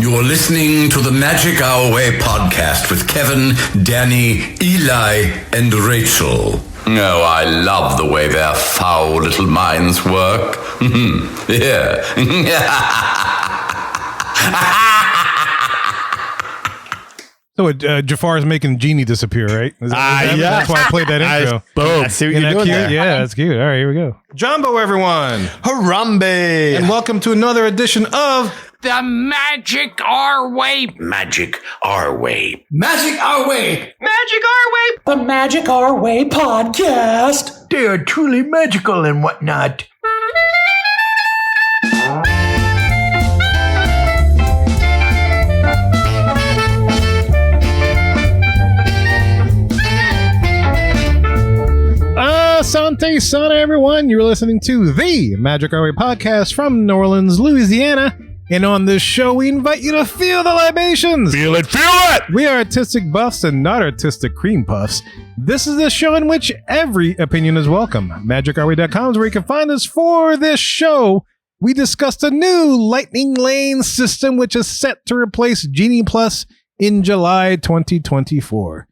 You're listening to the Magic Our Way podcast with Kevin, Danny, Eli, and Rachel. Oh, I love the way their foul little minds work. Yeah. So Jafar's making Genie disappear, right? That's why I played that intro. Boom. I see what you're doing there. Yeah, that's cute. All right, here we go. Jumbo, everyone. Harambe. And welcome to another edition of The Magic Our Way. Magic Our Way. Magic Our Way. Magic Our Way. The Magic Our Way podcast. They are truly magical and whatnot. Asante Sana, everyone. You're listening to the Magic Our Way podcast from New Orleans, Louisiana. And on this show, we invite you to feel the libations. Feel it. We are artistic buffs and not artistic cream puffs. This is the show in which every opinion is welcome. MagicOurWay.com is where you can find us. For this show, we discussed a new Lightning Lane system which is set to replace Genie Plus in July 2024.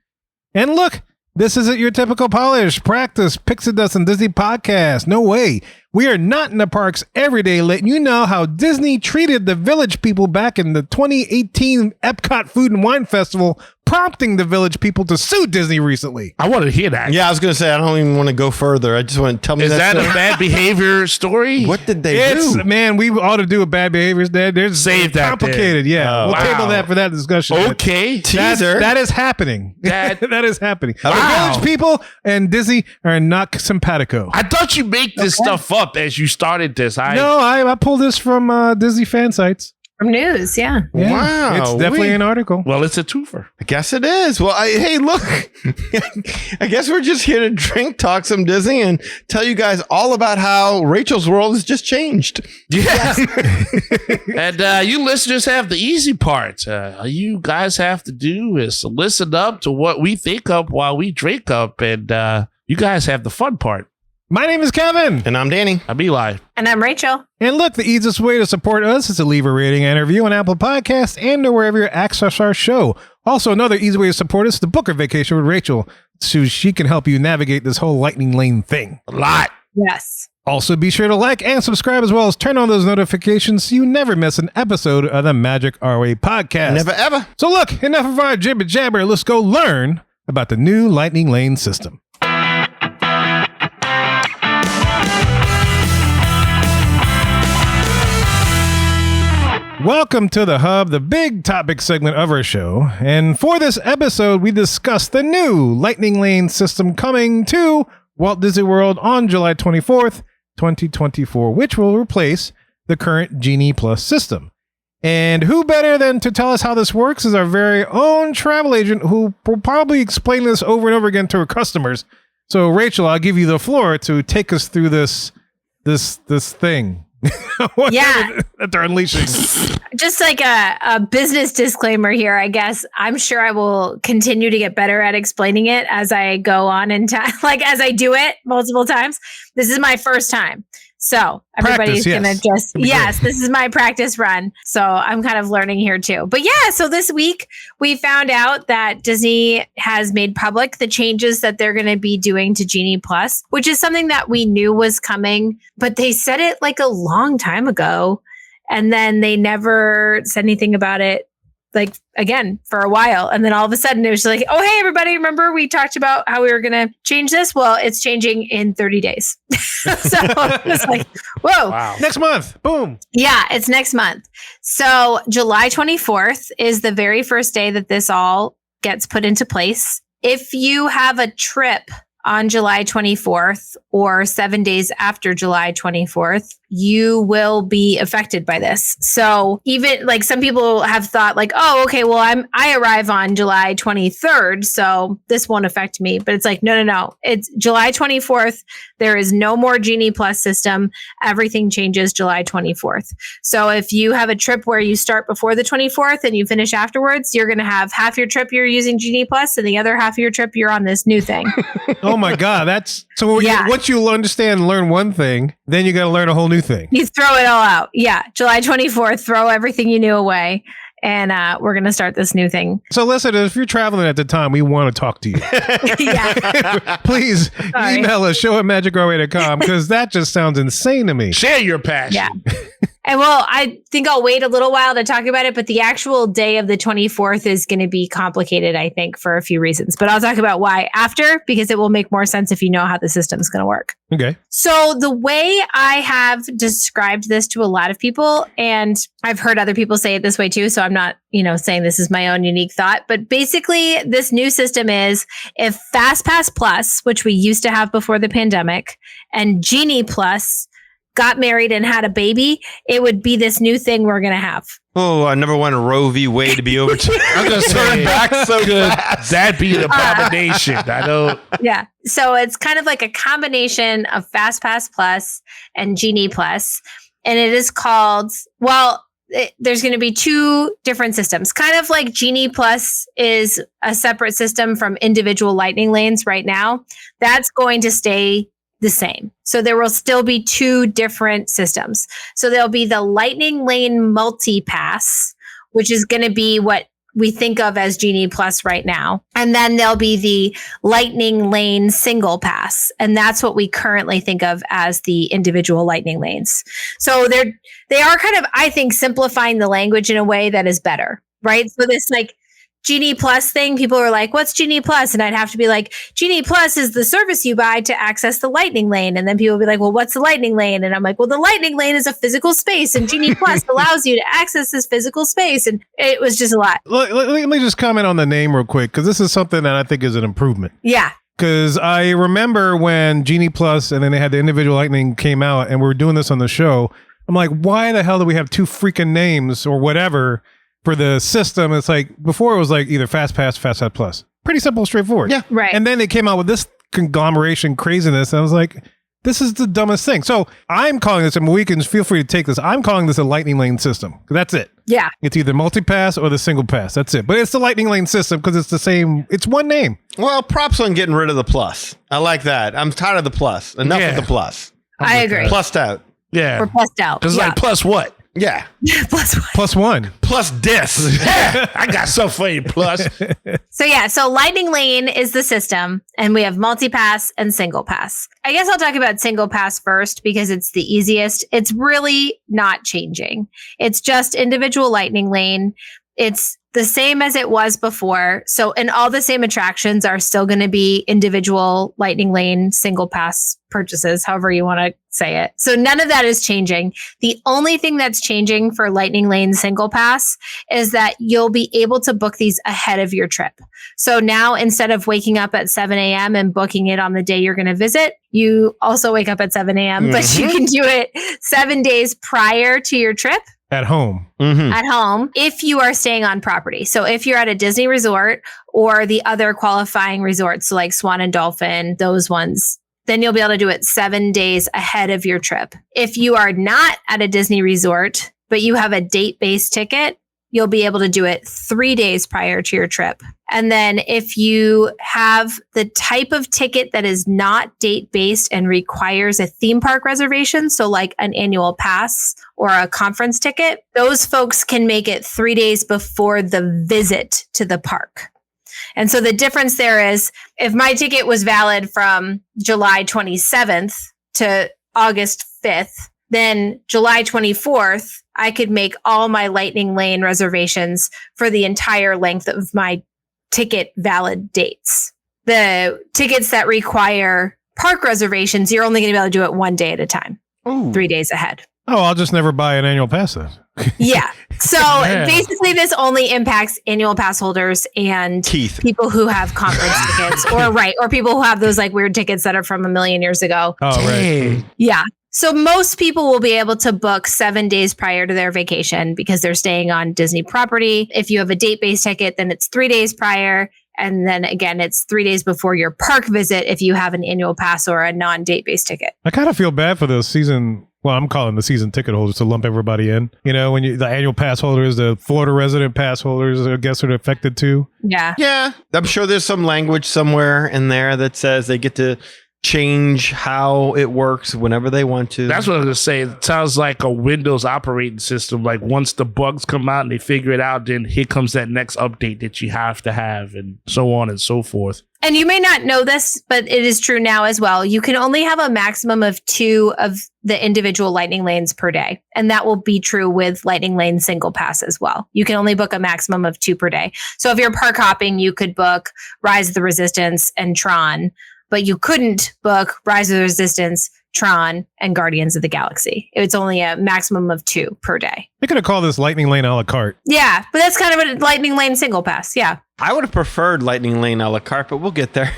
And look, this isn't your typical polished practice pixie dust and Disney podcast. No way. We are not in the parks every day letting you know how Disney treated the Village people back in the 2018 Epcot Food and Wine Festival, prompting the Village people to sue Disney recently. I want to hear that. Yeah, I was going to say, I don't even want to go further. I just want to tell me Is that a bad behavior story? What did they do? Man, we ought to do a bad behaviors, Dad. There's Save that, complicated. Dad. Yeah, we'll table that for that discussion. Okay. Teaser. That is happening. That is happening. Wow. The Village people and Disney are not simpatico. I thought you make this stuff up as you started this. No, I pulled this from Disney fan sites. From news, yeah. Wow. It's definitely an article. Well, it's a twofer. I guess it is. Well, hey, look. I guess we're just here to drink, talk some Disney, and tell you guys all about how Rachel's world has just changed. Yeah. And you listeners have the easy part. All you guys have to do is to listen up to what we think up while we drink up, and you guys have the fun part. My name is Kevin. And I'm Danny. I'm Eli. And I'm Rachel. And look, the easiest way to support us is to leave a rating and review on Apple Podcasts and or wherever you access our show. Also, another easy way to support us is to book a vacation with Rachel so she can help you navigate this whole Lightning Lane thing. A lot. Yes. Also, be sure to like and subscribe as well as turn on those notifications so you never miss an episode of the Magic Our Way podcast. Never ever. So look, enough of our jibber jabber. Let's go learn about the new Lightning Lane system. Welcome to The Hub, the big topic segment of our show. And for this episode, we discuss the new Lightning Lane system coming to Walt Disney World on July 24th, 2024, which will replace the current Genie Plus system. And who better than to tell us how this works is our very own travel agent who will probably explain this over and over again to her customers. So, Rachel, I'll give you the floor to take us through this thing. Yeah. That they're unleashing. Just like a business disclaimer here, I guess. I'm sure I will continue to get better at explaining it as I go on in time, like as I do it multiple times. This is my first time. So everybody's going to this is my practice run. So I'm kind of learning here too. But yeah, so this week we found out that Disney has made public the changes that they're going to be doing to Genie Plus, which is something that we knew was coming, but they said it like a long time ago. And then they never said anything about it, like, again, for a while. And then all of a sudden it was like, oh, hey, everybody, remember we talked about how we were going to change this? Well, it's changing in 30 days. So it's like, whoa. Wow. Next month. Boom. Yeah, it's next month. So July 24th is the very first day that this all gets put into place. If you have a trip on July 24th or 7 days after July 24th, you will be affected by this. So even like some people have thought like, oh, okay, well, I arrive on July 23rd, so this won't affect me. But it's like, no. It's July 24th. There is no more Genie Plus system. Everything changes July 24th. So if you have a trip where you start before the 24th and you finish afterwards, you're going to have half your trip you're using Genie Plus and the other half of your trip you're on this new thing. Oh my God. That's so once you understand and learn one thing, then you got to learn a whole new thing. You throw it all out. Yeah. July 24th, throw everything you knew away And we're going to start this new thing. So listen, if you're traveling at the time, we want to talk to you. Yeah. Please Sorry. email us, show@magicourway.com, because that just sounds insane to me. Share your passion. Yeah. And well, I think I'll wait a little while to talk about it, but the actual day of the 24th is going to be complicated, I think, for a few reasons. But I'll talk about why after, because it will make more sense if you know how the system's going to work. Okay. So the way I have described this to a lot of people, and I've heard other people say it this way too, so I'm not, saying this is my own unique thought, but basically this new system is if FastPass Plus, which we used to have before the pandemic, and Genie Plus got married and had a baby, it would be this new thing we're going to have. Oh, I never want a Roe v. Wade to be overturned. I'm going to say back so good. fast. That'd be an abomination. I know. Yeah. So it's kind of like a combination of FastPass Plus and Genie Plus. And it is called, there's going to be two different systems. Kind of like Genie Plus is a separate system from individual lightning lanes right now. That's going to stay the same. So there will still be two different systems. So there'll be the lightning lane multipass, which is going to be what we think of as Genie Plus right now. And then there'll be the lightning lane single pass. And that's what we currently think of as the individual lightning lanes. So they are kind of, I think, simplifying the language in a way that is better, right? So this Genie Plus thing, people are like, what's Genie Plus? And I'd have to be like, Genie Plus is the service you buy to access the lightning lane. And then people will be like, well, what's the lightning lane? And I'm like, well, the lightning lane is a physical space and Genie Plus allows you to access this physical space. And it was just a lot. Let me just comment on the name real quick, because this is something that I think is an improvement. Yeah. Because I remember when Genie Plus and then they had the individual lightning came out and we were doing this on the show. I'm like, why the hell do we have two freaking names or whatever for the system? It's like before it was like either FastPass, FastPass Plus. Pretty simple, straightforward. Yeah. Right. And then they came out with this conglomeration craziness. And I was like, this is the dumbest thing. So I'm calling this, and Mohicans, feel free to take this. I'm calling this a lightning lane system. That's it. Yeah. It's either multipass or the single pass. That's it. But it's the lightning lane system because it's the same. It's one name. Well, props on getting rid of the plus. I like that. I'm tired of the plus. Enough of the plus. I agree. Plussed out. Yeah. We're plussed out. Because Yeah. like, plus what? Yeah. Plus one. Plus one. Plus this. I got something for you, plus. So lightning lane is the system, and we have multipass and single pass. I guess I'll talk about single pass first because it's the easiest. It's really not changing. It's just individual lightning lane. It's the same as it was before. So, and all the same attractions are still going to be individual lightning lane, single pass purchases, however you want to say it. So none of that is changing. The only thing that's changing for lightning lane single pass is that you'll be able to book these ahead of your trip. So now instead of waking up at 7 a.m. and booking it on the day you're going to visit, you also wake up at 7 a.m., but you can do it 7 days prior to your trip. At home. At home, if you are staying on property. So if you're at a Disney resort or the other qualifying resorts, so like Swan and Dolphin, those ones, then you'll be able to do it 7 days ahead of your trip. If you are not at a Disney resort, but you have a date-based ticket, you'll be able to do it 3 days prior to your trip. And then if you have the type of ticket that is not date-based and requires a theme park reservation, so like an annual pass or a conference ticket, those folks can make it 3 days before the visit to the park. And so the difference there is if my ticket was valid from July 27th to August 5th, then July 24th, I could make all my lightning lane reservations for the entire length of my ticket valid dates. The tickets that require park reservations, you're only going to be able to do it 1 day at a time, 3 days ahead. Oh, I'll just never buy an annual pass then. Yeah. So basically this only impacts annual pass holders and Keith. people who have conference tickets or people who have those like weird tickets that are from a million years ago. Oh, right. Yeah. So most people will be able to book 7 days prior to their vacation because they're staying on Disney property. If you have a date-based ticket, then it's 3 days prior. And then again, it's 3 days before your park visit if you have an annual pass or a non-date-based ticket. I kind of feel bad for those season, well, I'm calling the season ticket holders to lump everybody in. You know, when the annual pass holders, the Florida resident pass holders, I guess are affected too. Yeah. Yeah. I'm sure there's some language somewhere in there that says they get to change how it works whenever they want to. That's what I was gonna say. It sounds like a Windows operating system. Like once the bugs come out and they figure it out, then here comes that next update that you have to have, and so on and so forth. And you may not know this, but it is true now as well. You can only have a maximum of 2 of the individual Lightning lanes per day. And that will be true with Lightning Lane single pass as well. You can only book a maximum of 2 per day. So if you're park hopping, you could book Rise of the Resistance and Tron, but you couldn't book Rise of the Resistance, Tron, and Guardians of the Galaxy. It's only a maximum of 2 per day. They could have called this Lightning Lane a la carte. Yeah, but that's kind of a Lightning Lane single pass. Yeah. I would have preferred Lightning Lane a la carte, but we'll get there.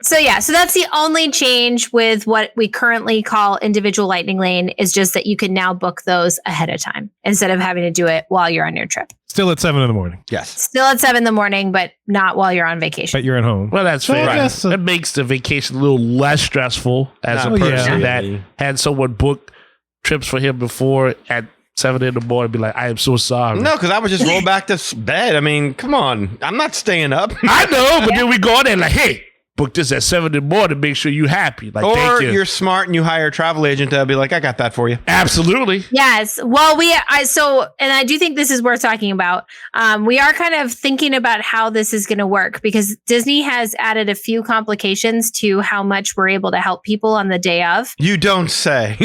So that's the only change with what we currently call individual Lightning Lane is just that you can now book those ahead of time instead of having to do it while you're on your trip. Still at 7 a.m. Yes. Still at 7 a.m, but not while you're on vacation. But you're at home. Well, that's So fair. I guess, It makes the vacation a little less stressful as a Not person really. that had someone book trips for him before at 7 a.m. be like, I am so sorry. No, because I would just roll back to bed. I mean, come on. I'm not staying up. I know, but then we go in there like, hey, book this at 7 in the morning, make sure you're happy. Like, Or thank you. you're smart and you hire a travel agent that'll be like, I got that for you. Absolutely. Yes. Well, and I do think this is worth talking about. We are kind of thinking about how this is going to work because Disney has added a few complications to how much we're able to help people on the day of. You don't say.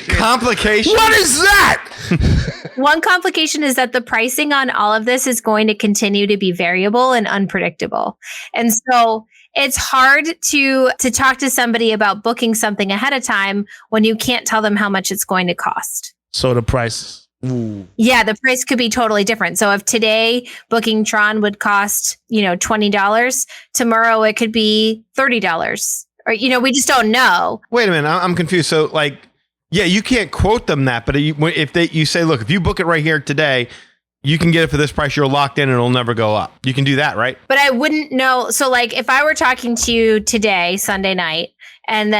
Complication? What is that? One complication is that the pricing on all of this is going to continue to be variable and unpredictable. And so it's hard to talk to somebody about booking something ahead of time when you can't tell them how much it's going to cost. So the prices. Ooh. Yeah, the price could be totally different. So if today booking Tron would cost, $20, tomorrow it could be $30. Or, we just don't know. Wait a minute. I'm confused. So, you can't quote them that, but if you say, look, if you book it right here today, you can get it for this price. You're locked in and it'll never go up. You can do that, right? But I wouldn't know. So if I were talking to you today, Sunday night, and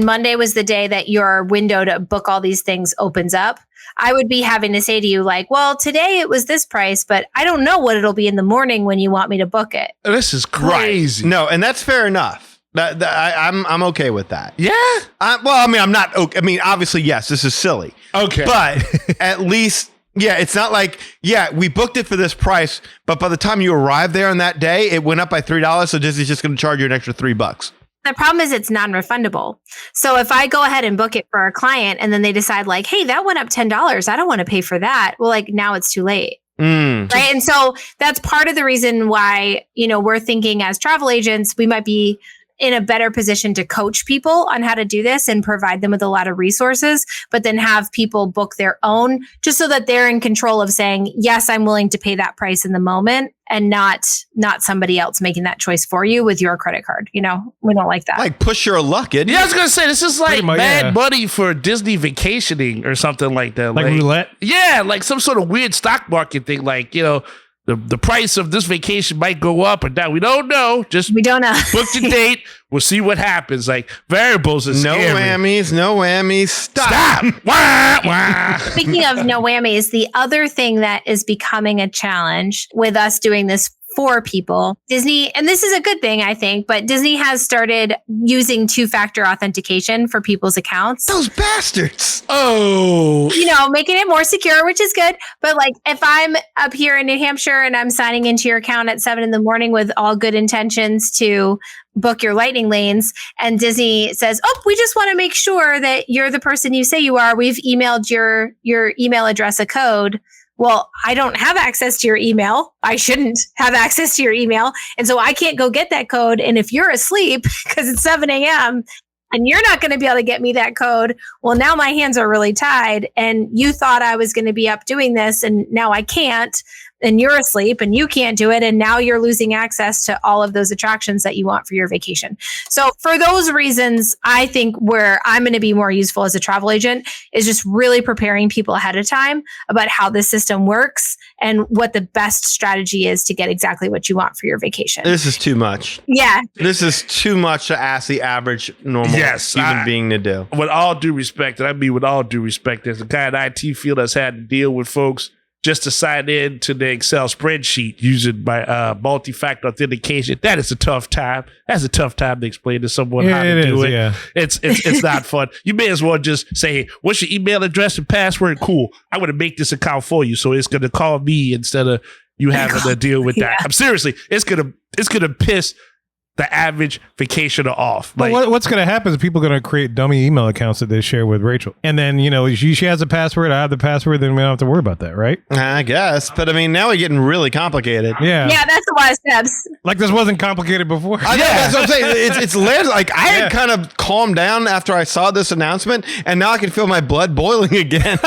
Monday was the day that your window to book all these things opens up, I would be having to say to you well, today it was this price, but I don't know what it'll be in the morning when you want me to book it. This is crazy. No, and that's fair enough. I'm okay with that. Yeah. I'm not okay. I mean, obviously, yes, this is silly. Okay. But at least, it's not like, we booked it for this price, but by the time you arrive there on that day, it went up by $3. So Disney's just going to charge you an extra $3. The problem is it's non-refundable. So if I go ahead and book it for a client and then they decide hey, that went up $10. I don't want to pay for that. Well, now it's too late. Right. And so that's part of the reason why, we're thinking as travel agents, we might be in a better position to coach people on how to do this and provide them with a lot of resources, but then have people book their own just so that they're in control of saying, yes, I'm willing to pay that price in the moment and not somebody else making that choice for you with your credit card. We don't like that. Like push your luck, isn't it? Yeah, I was going to say, this is like much, mad money for Disney vacationing or something like that. Like roulette? Yeah, like some sort of weird stock market thing. The price of this vacation might go up or down. We don't know. We don't know. Book the date. We'll see what happens. Variables is No scary. whammies. Stop. Wah, wah. Speaking of no whammies, the other thing that is becoming a challenge with us doing this for people, Disney, and this is a good thing, I think, but Disney has started using 2-factor authentication for people's accounts. Those bastards. Oh. Making it more secure, which is good. But if I'm up here in New Hampshire and I'm signing into your account at 7 a.m. with all good intentions to book your Lightning lanes, and Disney says, oh, we just want to make sure that you're the person you say you are. We've emailed your email address a code. Well, I don't have access to your email. I shouldn't have access to your email. And so I can't go get that code. And if you're asleep because it's 7 a.m. and you're not going to be able to get me that code, well, now my hands are really tied. And you thought I was going to be up doing this, and now I can't. And you're asleep and you can't do it. And now you're losing access to all of those attractions that you want for your vacation. So for those reasons, I think where I'm going to be more useful as a travel agent is just really preparing people ahead of time about how this system works and what the best strategy is to get exactly what you want for your vacation. This is too much. Yeah. This is too much to ask the average normal human being to do. With all due respect, and I mean with all due respect, as a guy in IT field that's had to deal with folks just to sign in to the Excel spreadsheet using my multi-factor authentication. That is a tough time. That's a tough time to explain to someone how to do it. Yeah. It's not fun. You may as well just say, hey, what's your email address and password? Cool. I'm going to make this account for you. So it's going to call me instead of you having to deal with that. I'm seriously, it's going to piss the average vacationer off. But what's going to happen is people are going to create dummy email accounts that they share with Rachel. And then, she has a password, I have the password, then we don't have to worry about that, right? I guess. But I mean, now we're getting really complicated. Yeah. Yeah, that's a lot of steps. Like this wasn't complicated before. I know, that's what I'm saying. It's layers. Like I had kind of calmed down after I saw this announcement, and now I can feel my blood boiling again.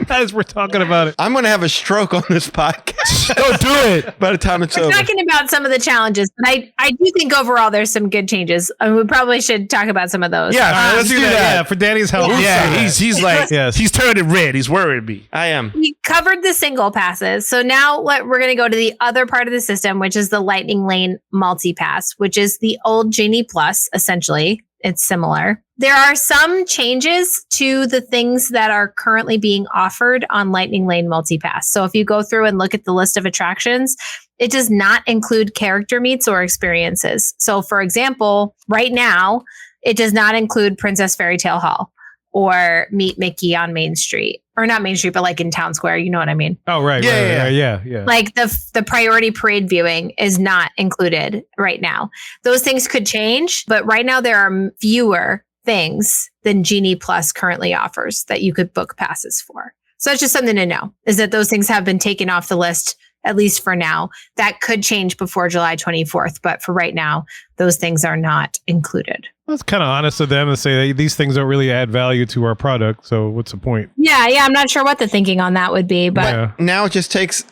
As we're talking about it. I'm going to have a stroke on this podcast. Don't do it. By the time it's We're over. talking about some of the challenges, but I do think overall there's some good changes. We probably should talk about some of those. Yeah, let's do that. Yeah, for Danny's health. Yeah, he's like, Yes. he's turning red. He's worried me. I am. We covered the single passes. So now we're going to go to the other part of the system, which is the Lightning Lane multipass, which is the old Genie Plus, essentially. It's similar. There are some changes to the things that are currently being offered on Lightning Lane multipass. So if you go through and look at the list of attractions, it does not include character meets or experiences. So for example, right now, it does not include Princess Fairy Tale Hall or Meet Mickey on Main Street. Or not Main Street, but like in Town Square. You know what I mean? Oh, right. Yeah. Like the priority parade viewing is not included right now. Those things could change, but right now there are fewer things than Genie Plus currently offers that you could book passes for. So that's just something to know, is that those things have been taken off the list, at least for now. That could change before July 24th, but for right now, those things are not included. That's kind of honest of them to say that these things don't really add value to our product. So what's the point? Yeah. I'm not sure what the thinking on that would be, but Now it just takes.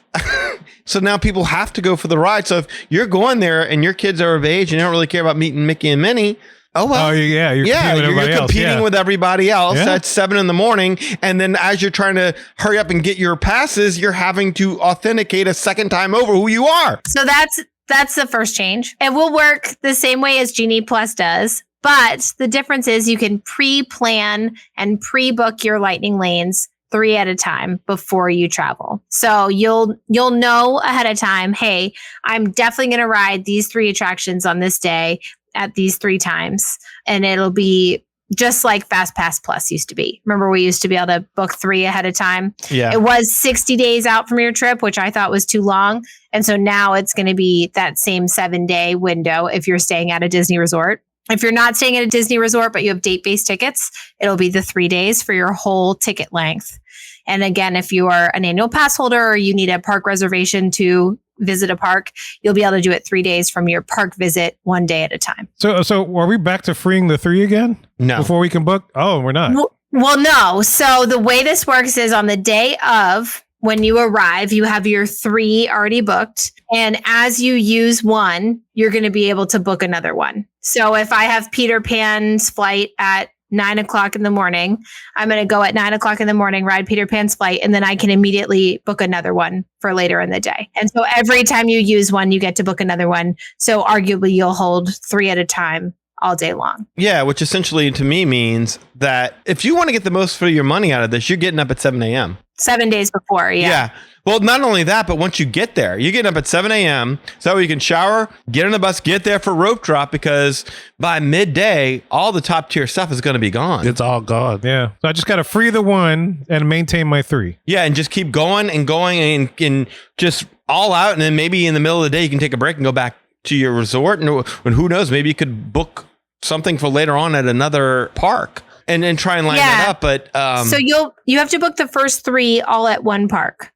So now people have to go for the ride. So if you're going there and your kids are of age and you don't really care about meeting Mickey and Minnie, oh well. Oh yeah, you're competing with everybody else. Yeah. At 7 a.m, and then as you're trying to hurry up and get your passes, you're having to authenticate a second time over who you are. So that's the first change. It will work the same way as Genie Plus does, but the difference is you can pre-plan and pre-book your Lightning Lanes 3 at a time before you travel. So you'll know ahead of time, hey, I'm definitely going to ride these 3 attractions on this day at these 3 times. And it'll be just like Fast Pass Plus used to be. Remember, we used to be able to book 3 ahead of time. Yeah. It was 60 days out from your trip, which I thought was too long. And so now it's going to be that same 7-day window if you're staying at a Disney resort. If you're not staying at a Disney resort, but you have date-based tickets, it'll be the 3 days for your whole ticket length. And again, if you are an annual pass holder or you need a park reservation to visit a park, you'll be able to do it 3 days from your park visit, 1 day at a time. So are we back to freeing the 3 again? No. Before we can book? Oh, we're not. Well, no. So the way this works is on the day of, when you arrive, you have your 3 already booked. And as you use one, you're going to be able to book another one. So if I have Peter Pan's flight at 9 o'clock in the morning, I'm going to go at 9 o'clock in the morning, ride Peter Pan's flight, and then I can immediately book another one for later in the day. And so every time you use one, you get to book another one. So arguably you'll hold 3 at a time all day long. Yeah, which essentially to me means that if you want to get the most for your money out of this, you're getting up at 7 a.m. 7 days before. Yeah. Well, not only that, but once you get there, you're getting up at 7 a.m. So you can shower, get on the bus, get there for rope drop, because by midday, all the top tier stuff is going to be gone. It's all gone. Yeah. So I just got to free the 1 and maintain my 3. Yeah, and just keep going and just all out. And then maybe in the middle of the day, you can take a break and go back to your resort. And who knows, maybe you could book something for later on at another park and then try and line that up. But so you have to book the first 3 all at one park.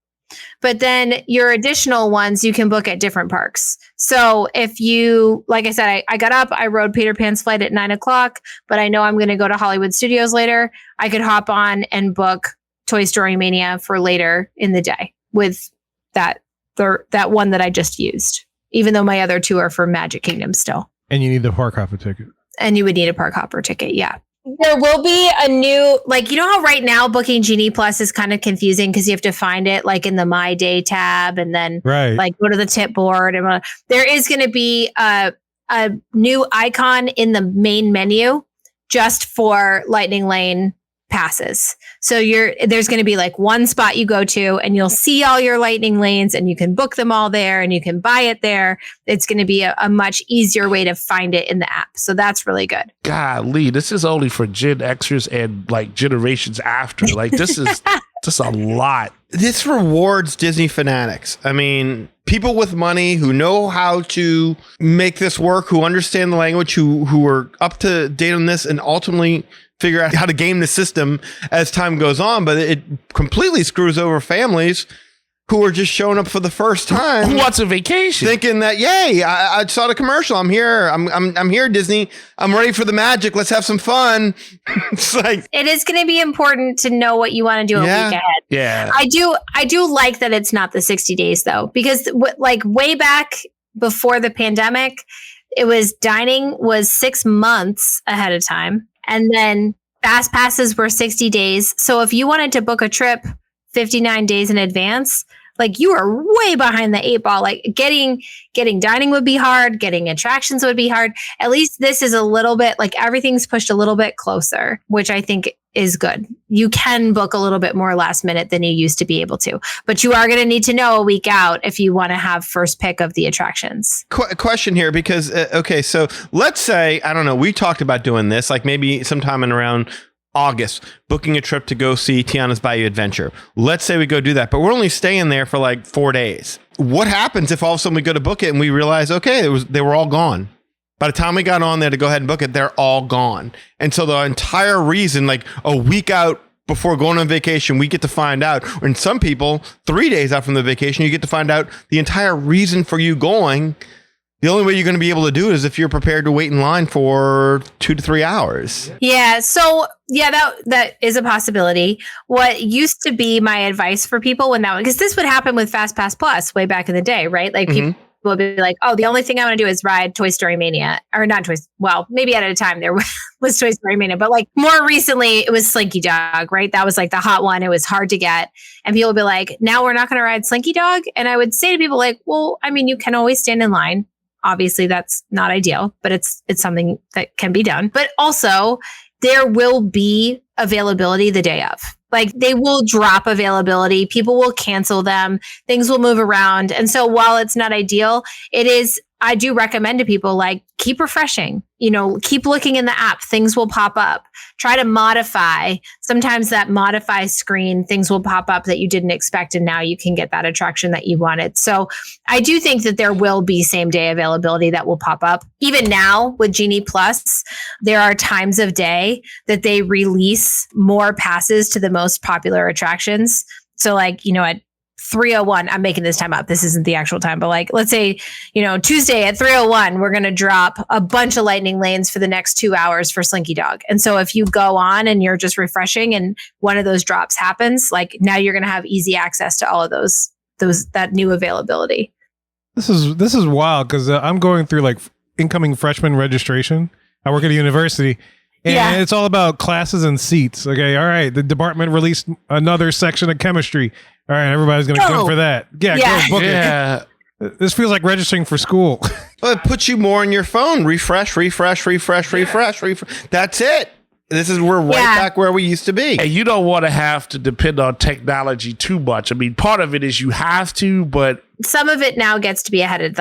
But then your additional ones you can book at different parks. So if you, like I said, I got up, I rode Peter Pan's flight at 9 o'clock, but I know I'm going to go to Hollywood Studios later. I could hop on and book Toy Story Mania for later in the day with that one that I just used, even though my other 2 are for Magic Kingdom still. And you need the park hopper ticket. And you would need a park hopper ticket. Yeah. There will be a new, you know how right now booking Genie Plus is kind of confusing because you have to find it in the My Day tab and then go to the tip board. And there is going to be a new icon in the main menu just for Lightning Lane passes. So there's going to be like one spot you go to and you'll see all your lightning lanes and you can book them all there and you can buy it there. It's going to be a much easier way to find it in the app. So that's really good. Golly, this is only for Gen Xers and like generations after. Like this is just a lot. This rewards Disney fanatics. I mean, people with money who know how to make this work, who understand the language, who are up to date on this and ultimately figure out how to game the system as time goes on. But it completely screws over families who are just showing up for the first time. Who wants a vacation? Thinking that, yay, I saw the commercial. I'm here. I'm here, Disney. I'm ready for the magic. Let's have some fun. It's like, it is going to be important to know what you want to do a week ahead. Yeah. I do like that it's not the 60 days though, because like way back before the pandemic, dining was 6 months ahead of time. And then fast passes were 60 days. So if you wanted to book a trip 59 days in advance, like you are way behind the 8 ball. Like getting dining would be hard. Getting attractions would be hard. At least this is a little bit like everything's pushed a little bit closer, which I think is good. You can book a little bit more last minute than you used to be able to, but you are going to need to know a week out if you want to have first pick of the attractions. Question here, because, okay, so let's say, I don't know, we talked about doing this, like maybe sometime in around August, booking a trip to go see Tiana's Bayou Adventure. Let's say we go do that, but we're only staying there for like 4 days. What happens if all of a sudden we go to book it and we realize, okay, they were all gone? By the time we got on there to go ahead and book it, they're all gone. And so the entire reason, like a week out before going on vacation, we get to find out, and some people 3 days out from the vacation, you get to find out the entire reason for you going. The only way you're going to be able to do it is if you're prepared to wait in line for 2 to 3 hours. Yeah. So yeah, that is a possibility. What used to be my advice for people because this would happen with Fast Pass Plus way back in the day, right? Like people will be like, oh, the only thing I want to do is ride Toy Story Mania, or not well, maybe at a time there was Toy Story Mania, but like more recently it was Slinky Dog, right? That was like the hot one. It was hard to get. And people would be like, now we're not going to ride Slinky Dog. And I would say to people like, well, I mean, you can always stand in line. Obviously that's not ideal, but it's something that can be done. But also there will be availability the day of. Like they will drop availability. People will cancel them. Things will move around. And so while it's not ideal, I do recommend to people like keep refreshing, keep looking in the app. Things will pop up. Try to modify. Sometimes that modify screen, things will pop up that you didn't expect. And now you can get that attraction that you wanted. So I do think that there will be same day availability that will pop up. Even now with Genie Plus, there are times of day that they release more passes to the most popular attractions. So like, at 3:01, I'm making this time up. This isn't the actual time, but like, let's say, Tuesday at 3:01, we're going to drop a bunch of lightning lanes for the next 2 hours for Slinky Dog. And so if you go on and you're just refreshing and one of those drops happens, like now you're going to have easy access to all of that new availability. This is wild because I'm going through like incoming freshman registration. I work at a university. And it's all about classes and seats. Okay, all right. The department released another section of chemistry. All right, everybody's going to go for that. Yeah, go book it. This feels like registering for school. Well, it puts you more on your phone. Refresh. That's it. We're right back where we used to be. And you don't want to have to depend on technology too much. I mean, part of it is you have to, but some of it now gets to be ahead of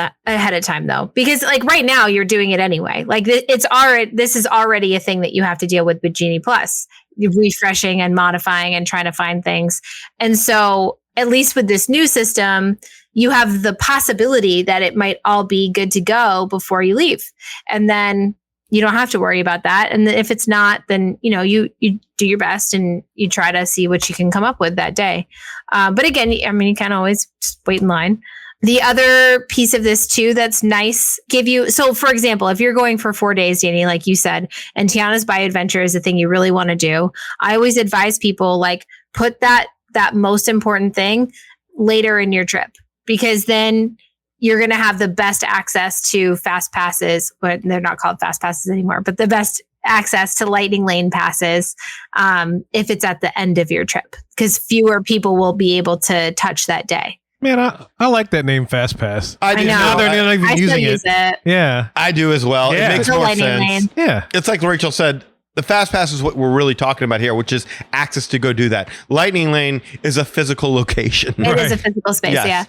time though, because like right now you're doing it anyway. Like this is already a thing that you have to deal with Genie Plus. You're refreshing and modifying and trying to find things. And so at least with this new system, you have the possibility that it might all be good to go before you leave. And then you don't have to worry about that. And if it's not, then, you do your best and you try to see what you can come up with that day. But again, I mean, you can't always just wait in line. The other piece of this too, that's nice, so for example, if you're going for 4 days, Danny, like you said, and Tiana's Bayou Adventure is the thing you really want to do, I always advise people like put that most important thing later in your trip, because then you're going to have the best access to fast passes, but they're not called fast passes anymore, but the best access to lightning lane passes if it's at the end of your trip, because fewer people will be able to touch that day. Man, I like that name, Fast Pass. I do. Now they're not even using use it. Yeah, I do as well. Yeah. It makes It's a more lightning sense. lane. yeah. It's like Rachel said, The fast pass is what we're really talking about here, which is access to go do that. Lightning lane is a physical location. It is a physical space, Yes. yeah.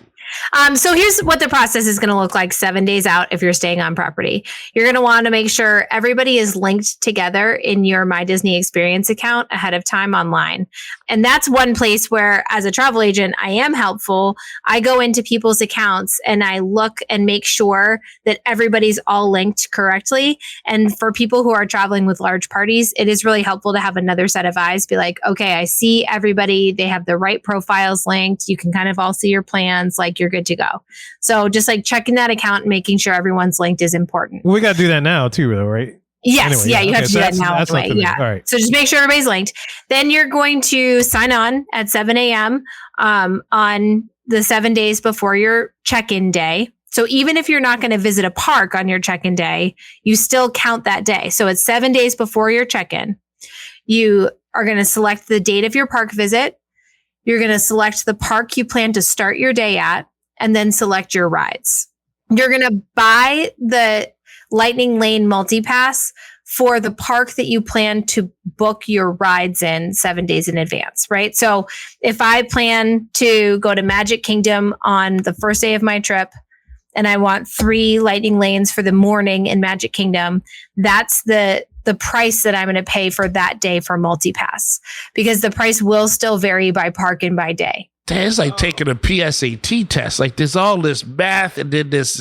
So here's what the process is going to look like 7 days out if you're staying on property. You're going to want to make sure everybody is linked together in your My Disney Experience account ahead of time online. And that's one place where, as a travel agent, I am helpful. I go into people's accounts and I look and make sure that everybody's all linked correctly. And for people who are traveling with large parties, it is really helpful to have another set of eyes, be like, okay, I see everybody. They have the right profiles linked. You can kind of all see your plans. Like, you're good to go. So just like checking that account and making sure everyone's linked is important. We got to do that now too, though, right? Yes. Anyway, yeah. You have to do that now. That's Anyway. Yeah. All right. So just make sure everybody's linked. Then you're going to sign on at 7 a.m. On the 7 days before your check-in day. So even if you're not going to visit a park on your check-in day, you still count that day. So it's 7 days before your check-in. You are going to select the date of your park visit. You're going to select the park you plan to start your day at, and then select your rides. You're going to buy the Lightning Lane multipass for the park that you plan to book your rides in 7 days in advance, right? So if I plan to go to Magic Kingdom on the first day of my trip, and I want 3 lightning lanes for the morning in Magic Kingdom, that's the price that I'm going to pay for that day for multipass, because the price will still vary by park and by day. It's like taking a PSAT test. Like there's all this math and then this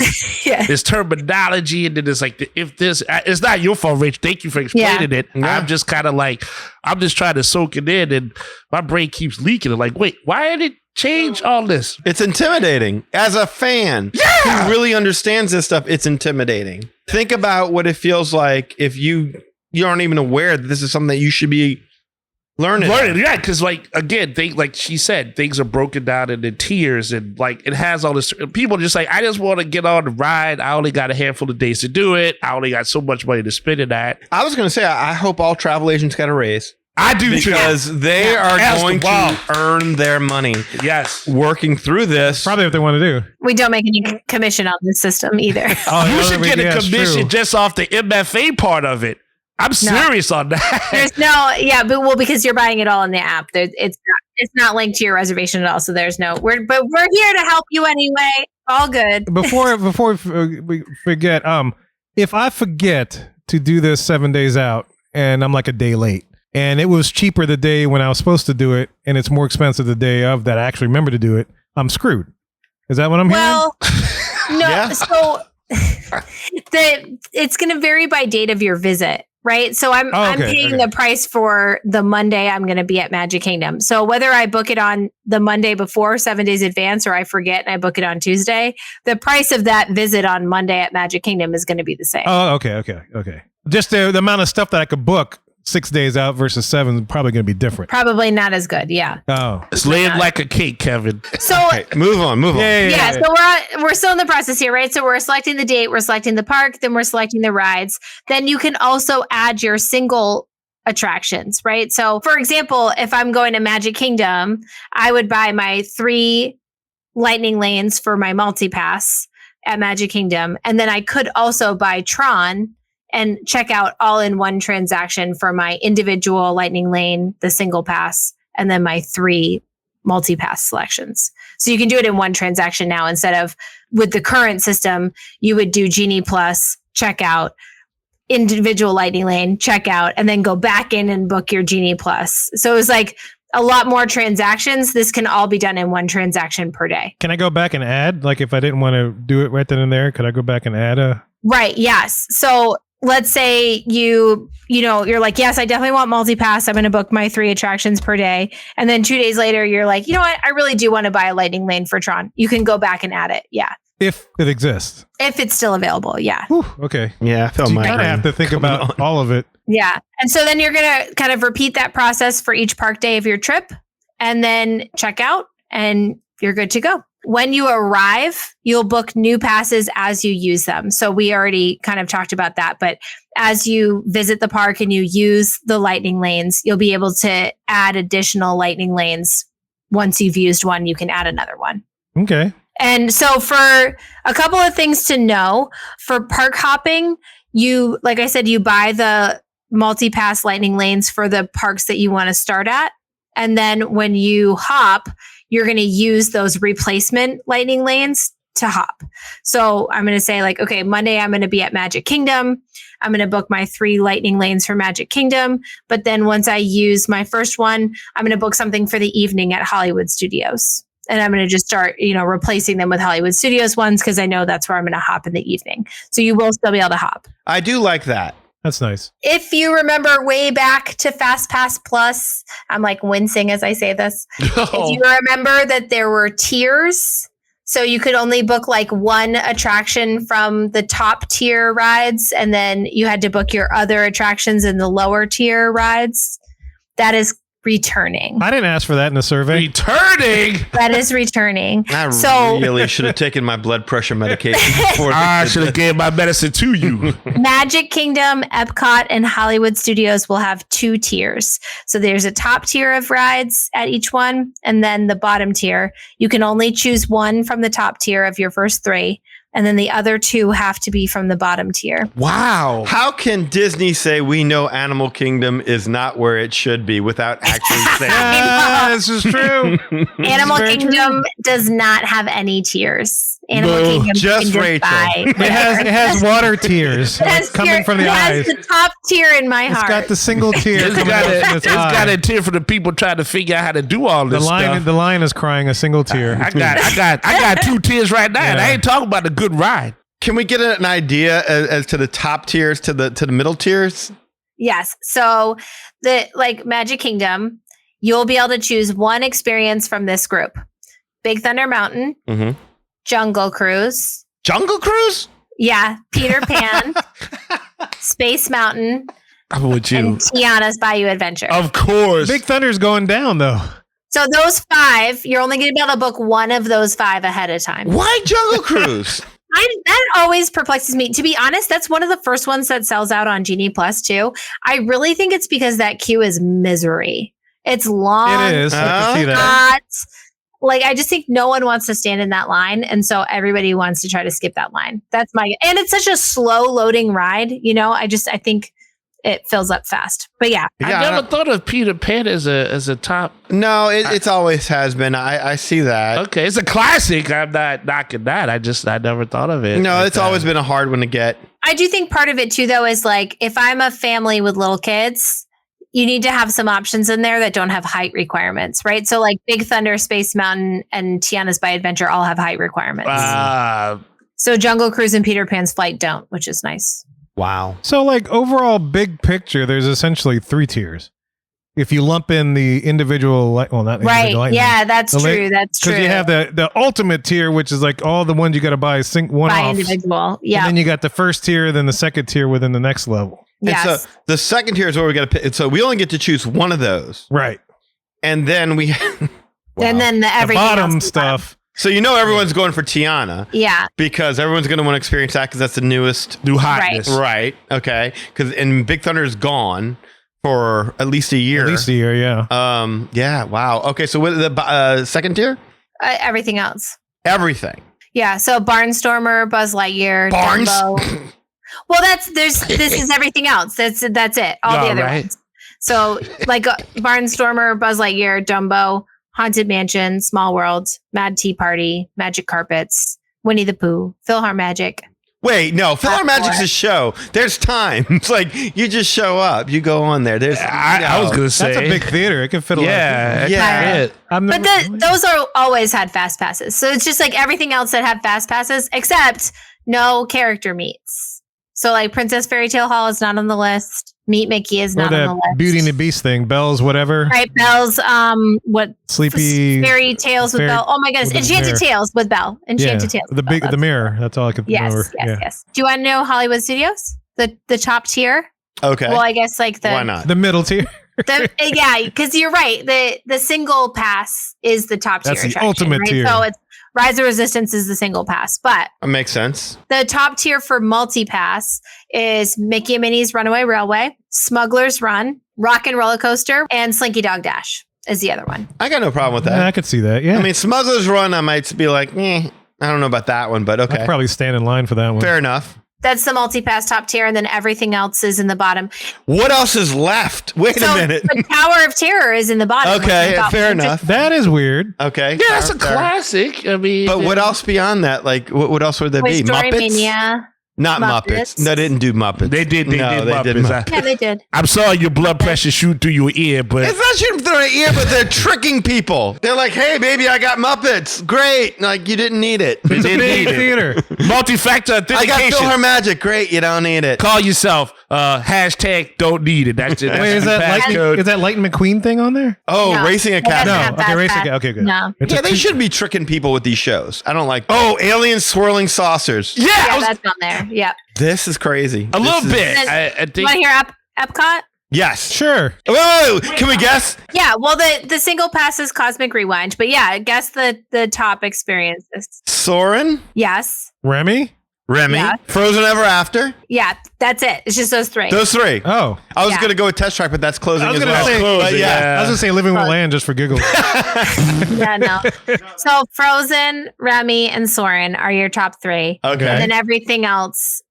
this terminology and then there's like if this it's not your fault, Rich. Thank you for explaining it. Yeah. I'm just kind of like I'm just trying to soak it in and my brain keeps leaking. Like, wait, why did it change all this? It's intimidating. As a fan who really understands this stuff, it's intimidating. Think about what it feels like if you aren't even aware that this is something that you should be learning. Yeah, because like again, like she said, things are broken down into tiers, and like it has all this. People are just like, I just want to get on the ride. I only got a handful of days to do it. I only got so much money to spend in that. I was going to say, I hope all travel agents get a raise. I do too. Because they are going to earn their money. Yes, working through this. Probably what they want to do. We don't make any commission on this system either. You should get a commission just off the MFA part of it. I'm serious on that. There's but because you're buying it all in the app. It's not linked to your reservation at all. So there's no. We're here to help you anyway. All good. Before we forget, if I forget to do this 7 days out and I'm like a day late, and it was cheaper the day when I was supposed to do it, and it's more expensive the day of that I actually remember to do it, I'm screwed. Is that what I'm hearing? Well, no. So it's going to vary by date of your visit. Right. So I'm paying the price for the Monday I'm going to be at Magic Kingdom. So whether I book it on the Monday before 7 days advance, or I forget and I book it on Tuesday, the price of that visit on Monday at Magic Kingdom is going to be the same. Oh, okay. Just the amount of stuff that I could book 6 days out versus 7 is probably going to be different. Probably not as good. Yeah. Oh, it's laid like a cake, Kevin. So move on. Yeah. So we're still in the process here, right? So we're selecting the date, we're selecting the park, then we're selecting the rides. Then you can also add your single attractions, right? So for example, if I'm going to Magic Kingdom, I would buy my 3 lightning lanes for my multipass at Magic Kingdom. And then I could also buy Tron and check out all in one transaction for my individual lightning lane, the single pass, and then my 3 multi-pass selections. So you can do it in one transaction now instead of with the current system, you would do Genie Plus, check out, individual lightning lane, check out, and then go back in and book your Genie Plus. So it was like a lot more transactions. This can all be done in one transaction per day. Can I go back and add? Like if I didn't want to do it right then and there, could I go back and add a? Right. Yes. So let's say you're like, yes, I definitely want multipass. I'm going to book my 3 attractions per day. And then 2 days later, you're like, you know what? I really do want to buy a lightning lane for Tron. You can go back and add it. Yeah. If it exists. If it's still available. Yeah. Whew, okay. Yeah. I feel you kind of have to think about all of it. Yeah. And so then you're going to kind of repeat that process for each park day of your trip and then check out and you're good to go. When you arrive, you'll book new passes as you use them. So we already kind of talked about that, but as you visit the park and you use the lightning lanes, you'll be able to add additional lightning lanes. Once you've used one, you can add another one. Okay. And so for a couple of things to know, for park hopping, like I said, you buy the multi-pass lightning lanes for the parks that you want to start at. And then when you hop, you're going to use those replacement lightning lanes to hop. So I'm going to say like, okay, Monday, I'm going to be at Magic Kingdom. I'm going to book my 3 lightning lanes for Magic Kingdom. But then once I use my first one, I'm going to book something for the evening at Hollywood Studios. And I'm going to just start, replacing them with Hollywood Studios ones because I know that's where I'm going to hop in the evening. So you will still be able to hop. I do like that. That's nice. If you remember way back to FastPass Plus, I'm like wincing as I say this. If you remember that there were tiers, so you could only book like one attraction from the top tier rides, and then you had to book your other attractions in the lower tier rides. That is returning. I didn't ask for that in the survey. Returning? That is returning. I really should have taken my blood pressure medication before. I should have gave my medicine to you. Magic Kingdom, Epcot, and Hollywood Studios will have 2 tiers. So there's a top tier of rides at each one, and then the bottom tier. You can only choose one from the top tier of your first 3. And then the other 2 have to be from the bottom tier. Wow. How can Disney say we know Animal Kingdom is not where it should be without actually saying This is true. Animal very Kingdom does not have any tiers. Animal No, Kingdom just can Rachel. buy It has water tears coming from the eyes. It has the top tier in my It's heart. got the single tear. It's coming got out from it's its eye. got a tear for the people trying to figure out how to do all The this stuff. lion is crying a single tear. I got 2 tears right now, and Yeah. I ain't talking about the good ride. Can we get an idea as to the top tiers to the middle tiers? Yes. So Magic Kingdom, you'll be able to choose one experience from this group. Big Thunder Mountain, Mm-hmm. Jungle Cruise. Jungle Cruise? Yeah. Peter Pan, Space Mountain, I'm with and you. Tiana's Bayou Adventure. Of course. Big Thunder's going down though. So those 5, you're only going to be able to book one of those 5 ahead of time. Why Jungle Cruise? That always perplexes me. To be honest, that's one of the first ones that sells out on Genie Plus too. I really think it's because that queue is misery. It's long. It is. I can see that. Hot. I just think no one wants to stand in that line. And so everybody wants to try to skip that line. And it's such a slow loading ride. I think it fills up fast. But yeah. I never thought of Peter Pan as a top. No, it's always has been. I see that. Okay, it's a classic. I'm not knocking that. I never thought of it. No, it's always been a hard one to get. I do think part of it too, though, is if I'm a family with little kids, you need to have some options in there that don't have height requirements, right? So Big Thunder, Space Mountain, and Tiana's Bayou Adventure all have height requirements. So Jungle Cruise and Peter Pan's Flight don't, which is nice. Wow. So overall big picture, there's essentially 3 tiers. If you lump in the individual, not Right. individual lightning. Yeah, that's true. That's true. Because you have the ultimate tier, which is all the ones you got to buy one by off. individual. Yeah. And then you got the first tier, then the second tier within the next level. Yes. And so the second tier is where we got to pick. So we only get to choose one of those. Right. And then we. And then the The everything bottom else stuff. So everyone's going for Tiana. Yeah. Because everyone's going to want to experience that because that's the newest. New hotness. Right. Okay. And Big Thunder is gone for at least a year. At least a year, yeah. Yeah. Wow. Okay. So what the second tier? Everything else. Everything. Yeah. So Barnstormer, Buzz Lightyear, Barnes? Dumbo. Well, this is everything else. That's it. All the other ones. So Barnstormer, Buzz Lightyear, Dumbo, Haunted Mansion, Small World, Mad Tea Party, Magic Carpets, Winnie the Pooh, PhilharMagic. Wait, no. PhilharMagic's a show. There's time. It's you just show up. You go on there. There's. I was going to say. That's a big theater. It can fit a lot of people. Yeah. But those are always had fast passes. So it's just everything else that had fast passes, except no character meets. So Princess Fairy Tale Hall is not on the list. Meet Mickey is not on the list. Beauty and the Beast thing. Bells, whatever. Right, Bells. Sleepy Fairy Tales with Belle. Oh my goodness, Enchanted Tales with Belle. Enchanted Tales. The mirror. That's all I can remember. Yes. Do you want to know Hollywood Studios? The top tier. Okay. Well, I guess why not the middle tier. Yeah, because you're right. The single pass is the top tier. That's the attraction, ultimate right? tier. So it's Rise of Resistance is the single pass, but That makes sense. the top tier for multi-pass is Mickey and Minnie's Runaway Railway, Smuggler's Run, Rock and Roller Coaster, and Slinky Dog Dash is the other one. I got no problem with that. Yeah, I could see that. Yeah. I mean, Smuggler's Run, I might be I don't know about that one, but okay. I'd probably stand in line for that one. Fair enough. That's the multipass top tier, and then everything else is in the bottom. What else is left? Wait a minute. The Tower of Terror is in the bottom. Okay, fair enough. That is weird. Okay. Yeah, that's a classic. I mean, But what else beyond that? Like, what else would there Toy be? Story Muppets? Mania. Not Muppets. No, they didn't do Muppets. They did. They No, did they Muppets. did Muppets. Yeah, they did. I'm sorry, your blood pressure shoot through your ear, but It's not shooting through my ear, but they're tricking people. They're like, hey, baby, I got Muppets. Great. Like, you didn't need it. It's a didn't big need it. theater. multi-factor I got authentication. Fill Her Magic. Great. You don't need it. Call yourself hashtag don't need it. That's it. Wait, is that Lightning McQueen thing on there? Oh, No. Racing It doesn't Academy. No. have Okay, that Racing. fact. Okay, good. No. It's Yeah, a they two- should be tricking people with these shows. I don't like. Oh, aliens swirling saucers. Yeah, Yeah, that's on there. Yep. This is crazy. a little This is- bit. Then- I You think. want to hear Epcot? Yes. Sure. Whoa, can we guess? Yeah. Well, the single pass is Cosmic Rewind, but yeah, guess the top experiences. Soren, Yes. Remy? Remy, Yeah. Frozen Ever After. Yeah, that's it. It's just those three. Those three. Oh. I was Yeah. going to go with Test Track, but that's closing I was as gonna well. say- But yeah. I was going to say Living with Land just for giggles. Yeah, no. So Frozen, Remy, and Soren are your top three. Okay. And then everything else,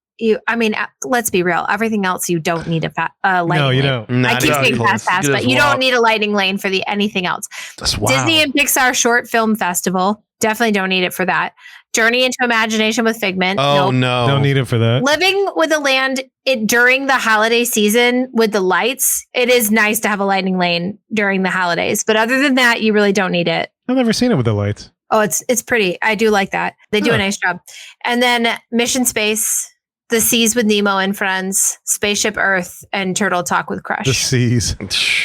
let's be real. Everything else you don't need a lightning No, you lane. don't. Not I keep even saying close. fast pass, Good but as you well. don't need a lightning lane for anything else. That's wild. Disney and Pixar Short Film Festival. Definitely don't need it for that. Journey into Imagination with Figment. Oh, Nope. no. Don't need it for that. Living with a Land during the holiday season with the lights, it is nice to have a lightning lane during the holidays. But other than that, you really don't need it. I've never seen it with the lights. Oh, it's pretty. I do like that. They do Huh. a nice job. And then Mission Space, The Seas with Nemo and Friends, Spaceship Earth, and Turtle Talk with Crush. The seas.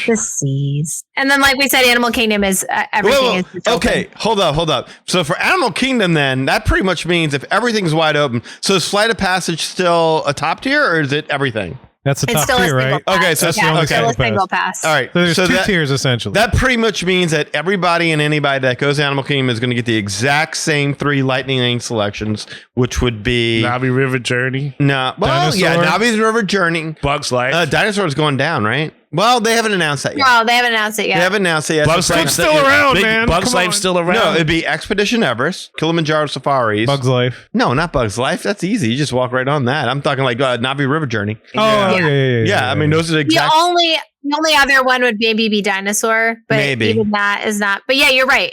The Seas. And then, like we said, Animal Kingdom is everything Whoa, is just open. okay, hold up. So for Animal Kingdom, then that pretty much means if everything's wide open. So is Flight of Passage still a top tier, or is it everything? That's the It's top still a tier, single right? pass. Okay, so that's yeah, the only it's still single a single pass. All right. So there's two that, tiers essentially. that pretty much means that everybody and anybody that goes to Animal Kingdom is going to get the exact same 3 lightning lane selections, which would be Navi River Journey, yeah, Navi's River Journey. Bugs Life. Dinosaur's going down, right? Well, they haven't announced that yet. No, they haven't announced it yet. They haven't announced it yet. Bugs So Life's still around, man. Bugs Come Life's on. still around. no, it'd be Expedition Everest, Kilimanjaro Safaris. Bugs Life. No, not Bugs Life. That's easy. You just walk right on that. I'm talking like Navi River Journey. Oh, yeah. Yeah, I mean those are the The exact. only other one would maybe be Dinosaur, but Maybe. even that is not. But yeah, you're right.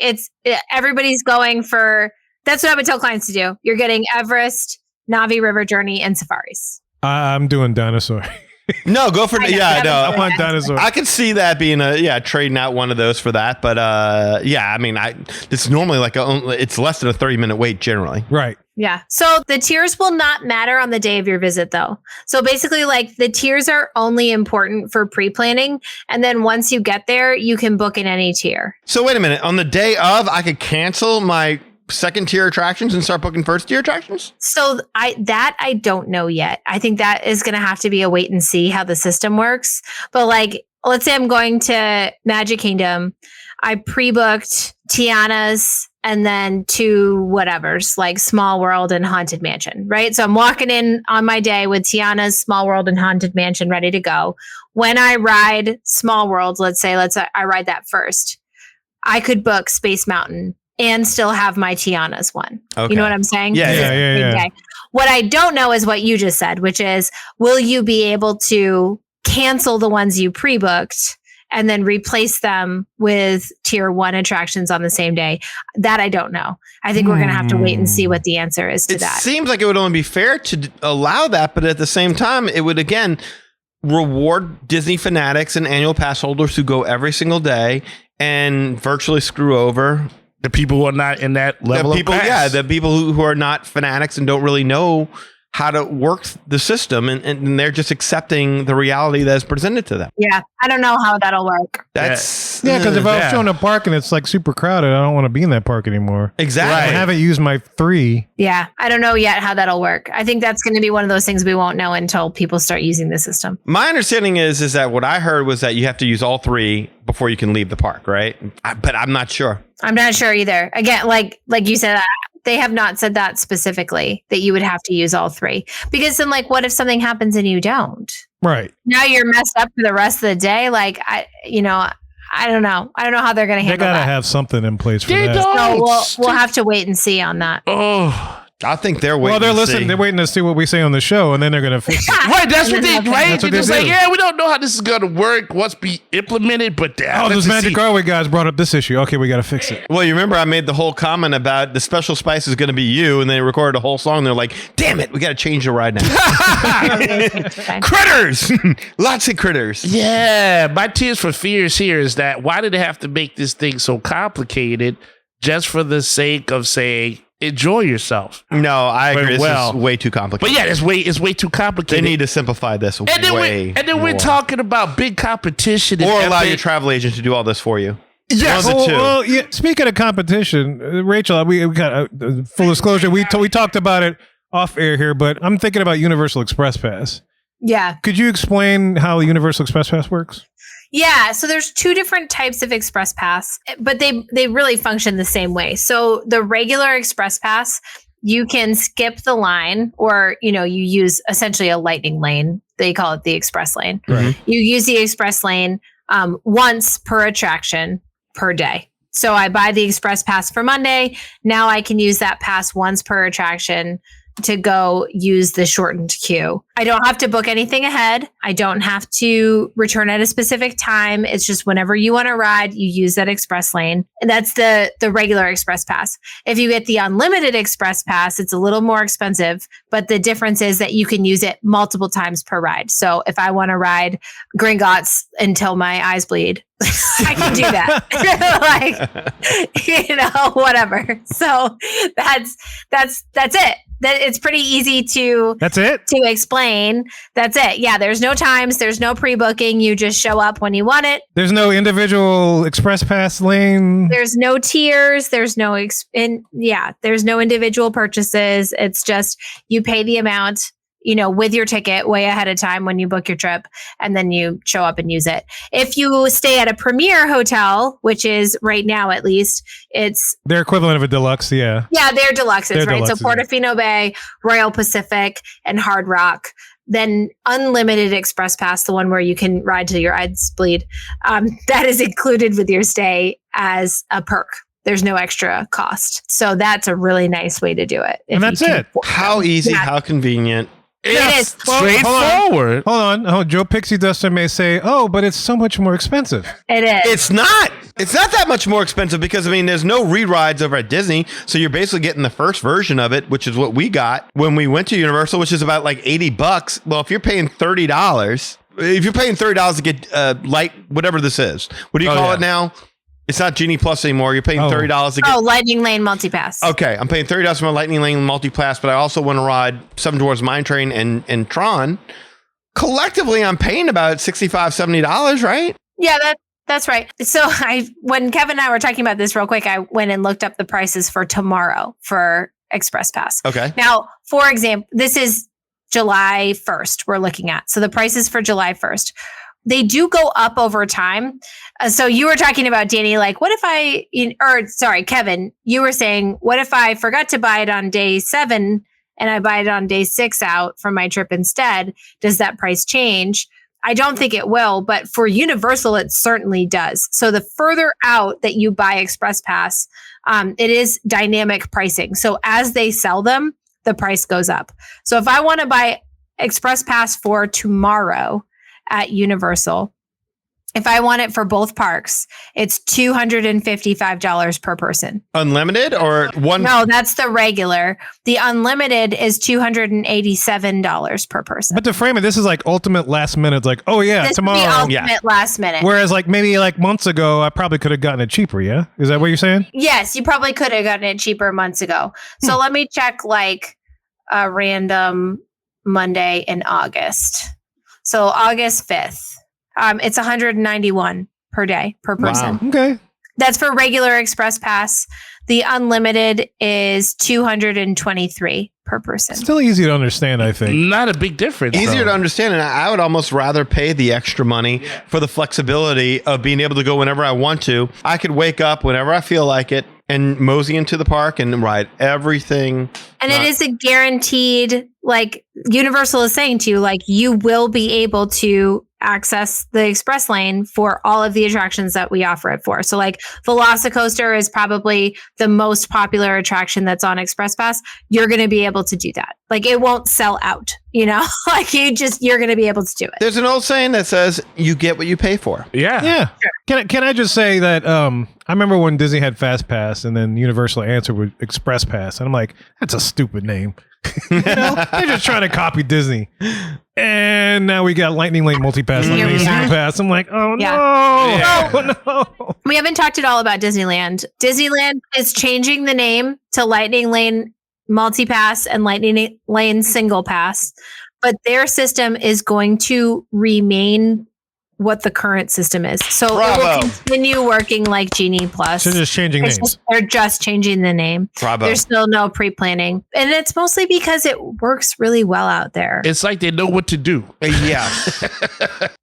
Everybody's going for. That's what I would tell clients to do. You're getting Everest, Navi River Journey, and Safaris. I'm doing dinosaur. No, go for I know, yeah. that No, was I want dinosaur. I could see that being trading out one of those for that, but yeah, I mean, it's normally like it's less than a 30-minute wait generally. Right. Yeah. So the tiers will not matter on the day of your visit, though. So basically, like the tiers are only important for pre-planning, and then once you get there, you can book in any tier. So wait a minute, on the day of, I could cancel my second tier attractions and start booking first tier attractions? So I don't know yet. I think that is going to have to be a wait and see how the system works. But like, let's say I'm going to Magic Kingdom. I pre-booked Tiana's and then 2 whatevers like Small World and Haunted Mansion, right? So I'm walking in on my day with Tiana's, Small World, and Haunted Mansion ready to go. When I ride Small World, let's say I ride that first, I could book Space Mountain and still have my Tiana's one. Okay. You know what I'm saying? Yeah, Because yeah, it's a yeah, big yeah. day. What I don't know is what you just said, which is, will you be able to cancel the ones you pre-booked and then replace them with tier 1 attractions on the same day? That I don't know. I think we're going to have to wait and see what the answer is to It that. seems like it would only be fair to allow that, but at the same time, it would again reward Disney fanatics and annual pass holders who go every single day and virtually screw over the people who are not in that level the people. of pass. Yeah, the people who are not fanatics and don't really know how to work the system, and they're just accepting the reality that's presented to them. Yeah. I don't know how that'll work. That's Yeah, because if I was Yeah. showing a park and it's like super crowded, I don't want to be in that park anymore. exactly. I haven't used my 3. Yeah. I don't know yet how that'll work. I think that's going to be one of those things we won't know until people start using the system. My understanding is that what I heard was that you have to use all 3 before you can leave the park, right? But I'm not sure. I'm not sure either. Again, like you said, they have not said that specifically, that you would have to use all 3. Because then, like, what if something happens and you don't? Right. Now you're messed up for the rest of the day. Like, I don't know. I don't know how they're going to They handle got to that. have something in place for They that. don't. So we'll have to wait and see on that. Oh, I think they're waiting. Well, they're to listening. see. They're waiting to see what we say on the show, and then they're going to fix it. Right, that's what they, right? That's what They're just they like, do. yeah, we don't know how this is going to work, what's be implemented, but Oh, those Magic Our Way guys brought up this issue. Okay, we got to fix it. Well, you remember I made the whole comment about the special spice is going to be you, and they recorded a whole song. They're like, damn it, we got to change the ride now. Critters! Lots of critters. Yeah, my tears for fears here is that why did they have to make this thing so complicated just for the sake of saying, enjoy yourself? No, I agree. Well, this is way too complicated. But yeah, it's way too complicated. They need to simplify this and then we're talking about big competition. Or and allow epic- your travel agent to do all this for you. Yes. One of the two. Well, yeah, speaking of competition, Rachel, we got full disclosure. We talked about it off air here, but I'm thinking about Universal Express Pass. Yeah. Could you explain how the Universal Express Pass works? Yeah, so there's two different types of Express Pass, but they really function the same way. So the regular Express Pass, you can skip the line, or you use essentially a lightning lane. They call it the express lane. Right. You use the express lane once per attraction per day. So I buy the Express Pass for Monday. Now I can use that pass once per attraction to go use the shortened queue. I don't have to book anything ahead. I don't have to return at a specific time. It's just whenever you want to ride, you use that express lane. And that's the regular Express Pass. If you get the unlimited Express Pass, it's a little more expensive, but the difference is that you can use it multiple times per ride. So if I want to ride Gringotts until my eyes bleed, I can do that. Whatever. So that's it. That it's pretty easy to explain. That's it. Yeah, there's no times, there's no pre-booking. You just show up when you want it. There's no individual Express Pass lane. There's no tiers. There's no there's no individual purchases. It's just you pay the amount, with your ticket way ahead of time when you book your trip, and then you show up and use it. If you stay at a Premier hotel, which is right now at least, it's their equivalent of a deluxe, yeah. Yeah, they're deluxes, They're right? deluxes, So Portofino Bay, Royal Pacific, and Hard Rock. Then unlimited Express Pass, the one where you can ride till your eyes bleed, that is included with your stay as a perk. There's no extra cost. So that's a really nice way to do it. And that's it. How easy, how convenient. It is straightforward. Hold on. Joe Pixie Duster may say, "Oh, but it's so much more expensive." It is. It's not. It's not that much more expensive because, there's no re-rides over at Disney. So you're basically getting the first version of it, which is what we got when we went to Universal, which is about like $80. Well, if you're paying $30, to get light, whatever this is, what do you call it now? It's not Genie Plus anymore. You're paying $30 to get... Lightning Lane Multipass. Okay, I'm paying $30 for my Lightning Lane Multipass, but I also want to ride Seven Dwarfs Mine Train and Tron. Collectively, I'm paying about $65, $70, right? Yeah, that's right. So when Kevin and I were talking about this real quick, I went and looked up the prices for tomorrow for Express Pass. Okay. Now, for example, this is July 1st we're looking at. So the prices for July 1st. They do go up over time. So you were talking about, Danny, like, what if Kevin, you were saying, what if I forgot to buy it on day 7 and I buy it on day 6 out from my trip instead? Does that price change? I don't think it will, but for Universal, it certainly does. So the further out that you buy Express Pass, it is dynamic pricing. So as they sell them, the price goes up. So if I want to buy Express Pass for tomorrow at Universal, if I want it for both parks, it's $255 per person. Unlimited or one? No, that's the regular. The unlimited is $287 per person. But to frame it, this is like ultimate last minute. It's like, oh yeah, This tomorrow. would be ultimate last minute. Whereas like maybe like months ago, I probably could have gotten it cheaper. Yeah, is that what you're saying? Yes, you probably could have gotten it cheaper months ago. So let me check like a random Monday in August. So August 5th, it's $191 per day per person. Wow. Okay. That's for regular Express Pass. The unlimited is $223 per person. Still easy to understand, I think. Not a big difference. Easier though. to understand, and I would almost rather pay the extra money for the flexibility of being able to go whenever I want to. I could wake up whenever I feel like it and mosey into the park and ride everything. And it is a guaranteed, like Universal is saying to you, like you will be able to access the express lane for all of the attractions that we offer it for. So like Velocicoaster is probably the most popular attraction that's on Express Pass. You're going to be able to do that. Like it won't sell out, like you're going to be able to do it. There's an old saying that says you get what you pay for. Yeah. Yeah. Can I just say that I remember when Disney had Fast Pass and then Universal answered with Express Pass, and I'm like, that's a stupid name. They're just trying to copy Disney. And now we got Lightning Lane Multipass, Here Lightning we are. Pass. I'm like, oh Yeah. no, Yeah. oh no. We haven't talked at all about Disneyland. Disneyland is changing the name to Lightning Lane Multipass and Lightning Lane Single Pass, but their system is going to remain what the current system is. So it will continue working like Genie Plus. So they're just changing names. They're just changing the name. Bravo. There's still no pre-planning. And it's mostly because it works really well out there. It's like they know what to do. Yeah.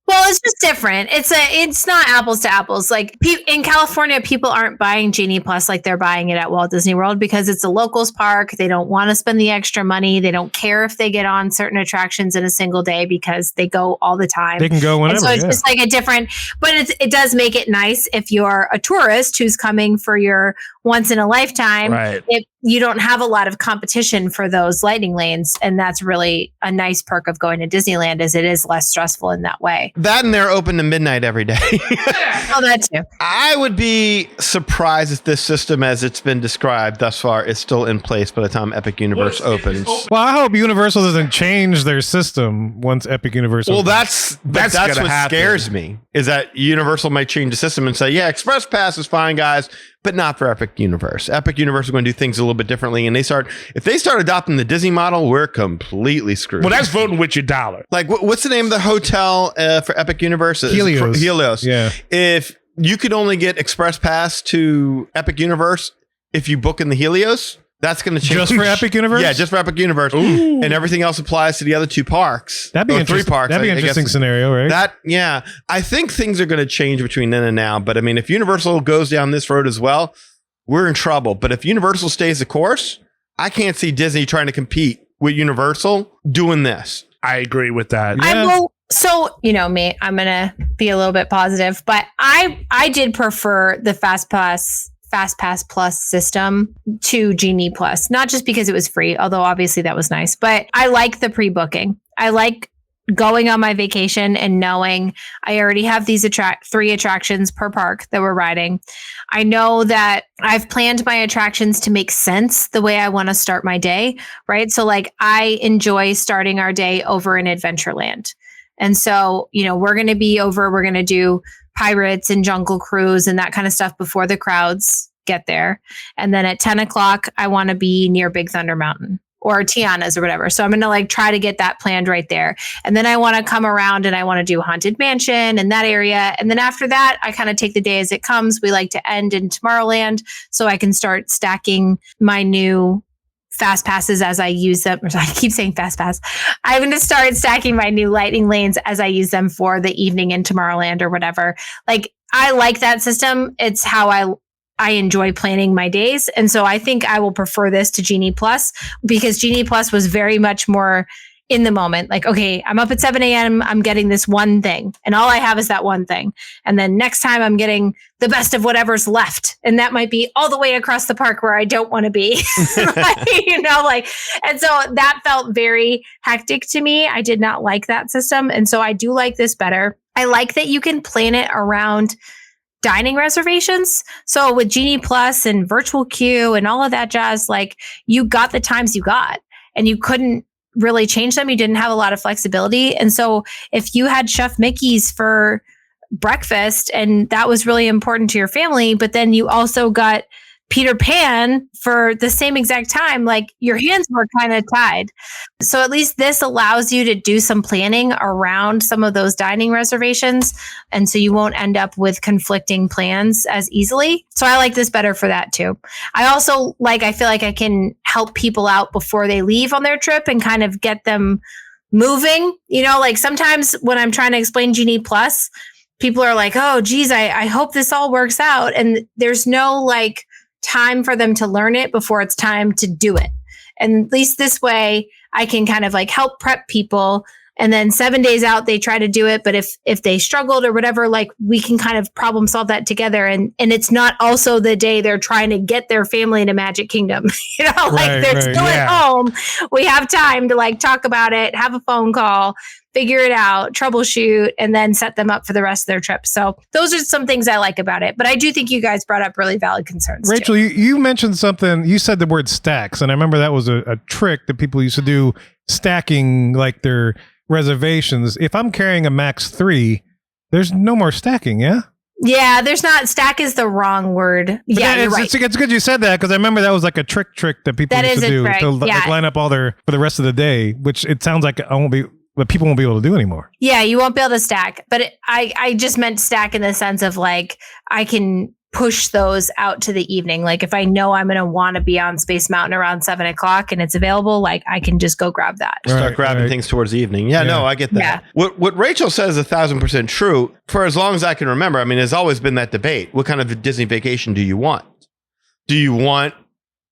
Well, it's just different. It's not apples to apples. Like in California, people aren't buying Genie Plus like they're buying it at Walt Disney World because it's a locals park. They don't want to spend the extra money. They don't care if they get on certain attractions in a single day because they go all the time. They can go whenever. And so it's just like a different, but it does make it nice if you're a tourist who's coming for your once in a lifetime. Right. If you don't have a lot of competition for those lightning lanes, and that's really a nice perk of going to Disneyland, is it is less stressful in that way. That and they're open to midnight every day. Oh, that too. I would be surprised if this system, as it's been described thus far, is still in place by the time Epic Universe opens. Well, I hope Universal doesn't change their system once Epic Universe Well, opens. that's gonna what happen. scares me, is that Universal might change the system and say, yeah, Express Pass is fine, guys, but not for Epic Universe. Epic Universe is going to do things a little bit differently, and if they start adopting the Disney model, we're completely screwed. Well, that's voting with your dollar. Like, what's the name of the hotel for Epic Universe? Helios. Helios. Yeah. If you could only get Express Pass to Epic Universe if you book in the Helios, that's going to change. Just for Epic Universe? Yeah, just for Epic Universe. Ooh. And everything else applies to the other two parks. That'd be Or interesting. three parks. That'd be I an guess. interesting scenario, right? Yeah. I think things are going to change between then and now. But I mean, if Universal goes down this road as well, we're in trouble. But if Universal stays the course, I can't see Disney trying to compete with Universal doing this. I agree with that. Yeah. So, you know me, I'm going to be a little bit positive, but I did prefer the Fast Pass Plus system to Genie Plus, not just because it was free, although obviously that was nice, but I like the pre-booking. I like going on my vacation and knowing I already have these 3 attractions per park that we're riding. I know that I've planned my attractions to make sense the way I want to start my day, right? So like I enjoy starting our day over in Adventureland. And so, we're going to do Pirates and Jungle Cruise and that kind of stuff before the crowds get there. And then at 10 o'clock, I want to be near Big Thunder Mountain or Tiana's or whatever. So I'm going to try to get that planned right there. And then I want to come around and I want to do Haunted Mansion and that area. And then after that, I kind of take the day as it comes. We like to end in Tomorrowland so I can start stacking my new Fast Passes as I use them. I keep saying Fast Pass. I'm going to start stacking my new lightning lanes as I use them for the evening in Tomorrowland or whatever. I like that system. It's how I enjoy planning my days. And so I think I will prefer this to Genie Plus because Genie Plus was very much more in the moment. Okay, I'm up at 7 a.m. I'm getting this one thing and all I have is that one thing. And then next time I'm getting the best of whatever's left. And that might be all the way across the park where I don't want to be, and so that felt very hectic to me. I did not like that system. And so I do like this better. I like that you can plan it around dining reservations. So with Genie Plus and virtual queue and all of that jazz, you got the times you got and you couldn't really change them. You didn't have a lot of flexibility. And so if you had Chef Mickey's for breakfast and that was really important to your family, but then you also got Peter Pan for the same exact time, your hands were kind of tied. So at least this allows you to do some planning around some of those dining reservations. And so you won't end up with conflicting plans as easily. So I like this better for that too. I also I feel like I can help people out before they leave on their trip and kind of get them moving. Sometimes when I'm trying to explain Genie Plus, people are like, oh, geez, I hope this all works out. And there's no time for them to learn it before it's time to do it. And at least this way I can kind of help prep people And then 7 days out, they try to do it. But if they struggled or whatever, like we can kind of problem solve that together. And it's not also the day they're trying to get their family into Magic Kingdom. Like they're still at home. We have time to like talk about it, have a phone call, figure it out, troubleshoot, and then set them up for the rest of their trip. So those are some things I like about it. But I do think you guys brought up really valid concerns. Rachel, you mentioned something. You said the word stacks, and I remember that was a trick that people used to do, stacking like their reservations. If I'm carrying a max 3, there's no more stacking, yeah? Yeah, there's not. Stack is the wrong word. But yeah, you're right. It's good you said that, because I remember that was like a trick that people used to do to like line up all their for the rest of the day, which it sounds like but people won't be able to do anymore. Yeah, you won't be able to stack. But I just meant stack in the sense of like I can push those out to the evening. Like if I know I'm going to want to be on Space Mountain around 7 o'clock and it's available, like I can just go grab that. Start grabbing things towards the evening. Yeah, no, I get that. Yeah. What Rachel says is 1,000% true. For as long as I can remember, I mean, there's always been that debate. What kind of a Disney vacation do you want? Do you want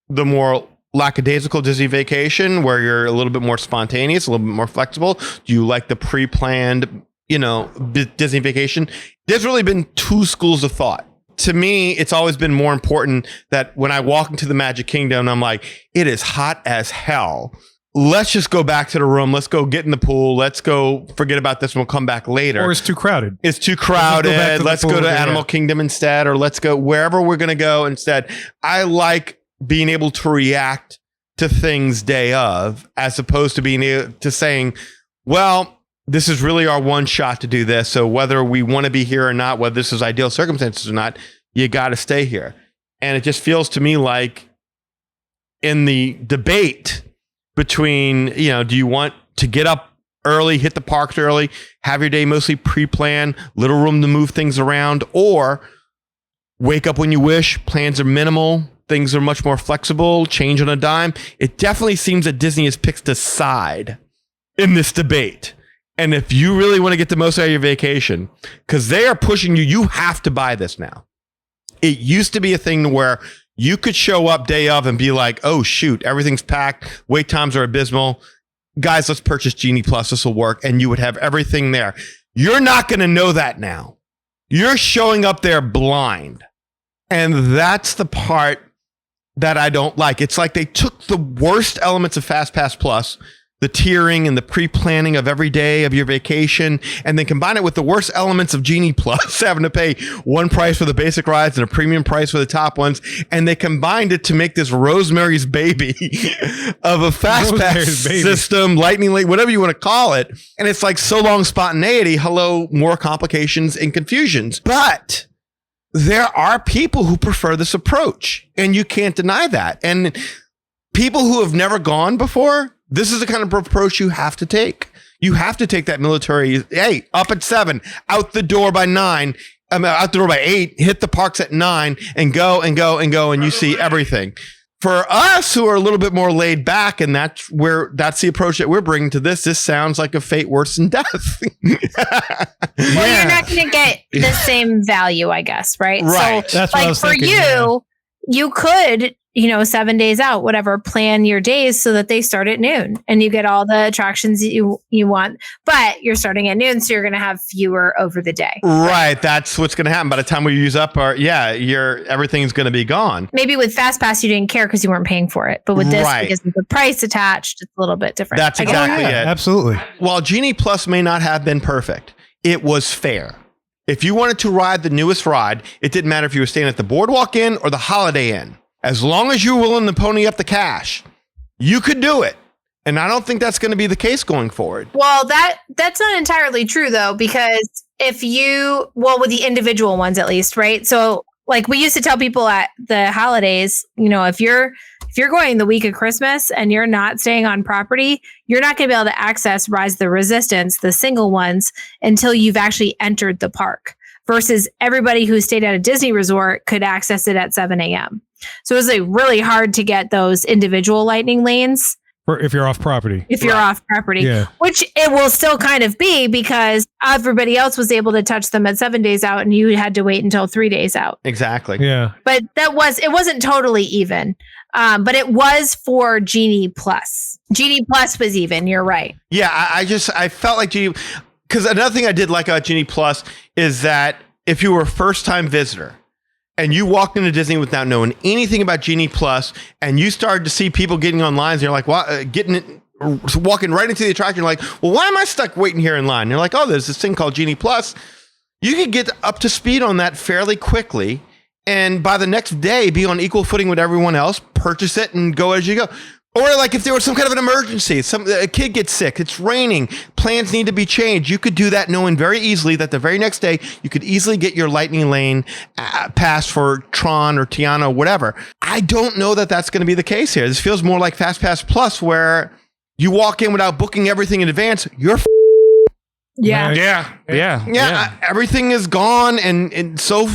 the more lackadaisical Disney vacation where you're a little bit more spontaneous, a little bit more flexible? Do you like the pre-planned, Disney vacation? There's really been two schools of thought. To me, it's always been more important that when I walk into the Magic Kingdom, I'm like, it is hot as hell. Let's just go back to the room. Let's go get in the pool. Let's go forget about this and we'll come back later. Or it's too crowded. It's too crowded. Let's go to Animal Kingdom instead, or let's go wherever we're going to go instead. I like being able to react to things day of, as opposed to being able to saying, well, this is really our one shot to do this. So whether we want to be here or not, whether this is ideal circumstances or not, you got to stay here. And it just feels to me like in the debate between, do you want to get up early, hit the parks early, have your day mostly pre-planned, little room to move things around, or wake up when you wish, plans are minimal, things are much more flexible, change on a dime. It definitely seems that Disney has picked a side in this debate. And if you really want to get the most out of your vacation, because they are pushing you, you have to buy this now. It used to be a thing where you could show up day of and be like, oh, shoot, everything's packed. Wait times are abysmal. Guys, let's purchase Genie Plus. This will work. And you would have everything there. You're not going to know that now. You're showing up there blind. And that's the part that I don't like. It's like they took the worst elements of FastPass Plus, the tiering and the pre-planning of every day of your vacation, and then combine it with the worst elements of Genie Plus, having to pay one price for the basic rides and a premium price for the top ones, and they combined it to make this Rosemary's Baby of a FastPass system, Lightning Lane, whatever you want to call it. And it's like so long spontaneity, hello, more complications and confusions. But there are people who prefer this approach, and you can't deny that. And people who have never gone before, this is the kind of approach you have to take. You have to take that military, hey, up at 7, out the door by 9, out the door by 8, hit the parks at 9, and go, and you see everything. For us who are a little bit more laid back, and that's the approach that we're bringing to this. This sounds like a fate worse than death. Well, you're not going to get the same value, I guess, right? Right. So, that's like for thinking, you could, 7 days out, whatever, plan your days so that they start at noon and you get all the attractions you want, but you're starting at noon. So you're going to have fewer over the day. Right. That's what's going to happen. By the time we use up everything's going to be gone. Maybe with FastPass, you didn't care because you weren't paying for it. But with this, because of the price attached, it's a little bit different. That's exactly it. Absolutely. While Genie Plus may not have been perfect, it was fair. If you wanted to ride the newest ride, it didn't matter if you were staying at the Boardwalk Inn or the Holiday Inn. As long as you're willing to pony up the cash, you could do it. And I don't think that's going to be the case going forward. Well, that's not entirely true, though, because with the individual ones, at least, right? So like we used to tell people at the holidays, if you're going the week of Christmas and you're not staying on property, you're not going to be able to access Rise of the Resistance, the single ones, until you've actually entered the park. Versus everybody who stayed at a Disney resort could access it at 7 a.m. So it was like really hard to get those individual lightning lanes. Or if you're off property. Off property, which it will still kind of be because everybody else was able to touch them at 7 days out and you had to wait until 3 days out. Exactly. Yeah. But it wasn't totally even. But it was for Genie Plus. Genie Plus was even. You're right. Yeah, I felt like Genie, because another thing I did like about Genie Plus is that if you were a first-time visitor and you walked into Disney without knowing anything about Genie Plus, and you started to see people getting on lines, and you're like, walking right into the attraction, you're like, well, why am I stuck waiting here in line? And you're like, oh, there's this thing called Genie Plus. You could get up to speed on that fairly quickly, and by the next day, be on equal footing with everyone else, purchase it, and go as you go. Or like if there was some kind of an emergency, a kid gets sick, it's raining, plans need to be changed. You could do that knowing very easily that the very next day, you could easily get your Lightning Lane pass for Tron or Tiana, whatever. I don't know that that's going to be the case here. This feels more like Fast Pass Plus, where you walk in without booking everything in advance. You're Yeah. Everything is gone, and so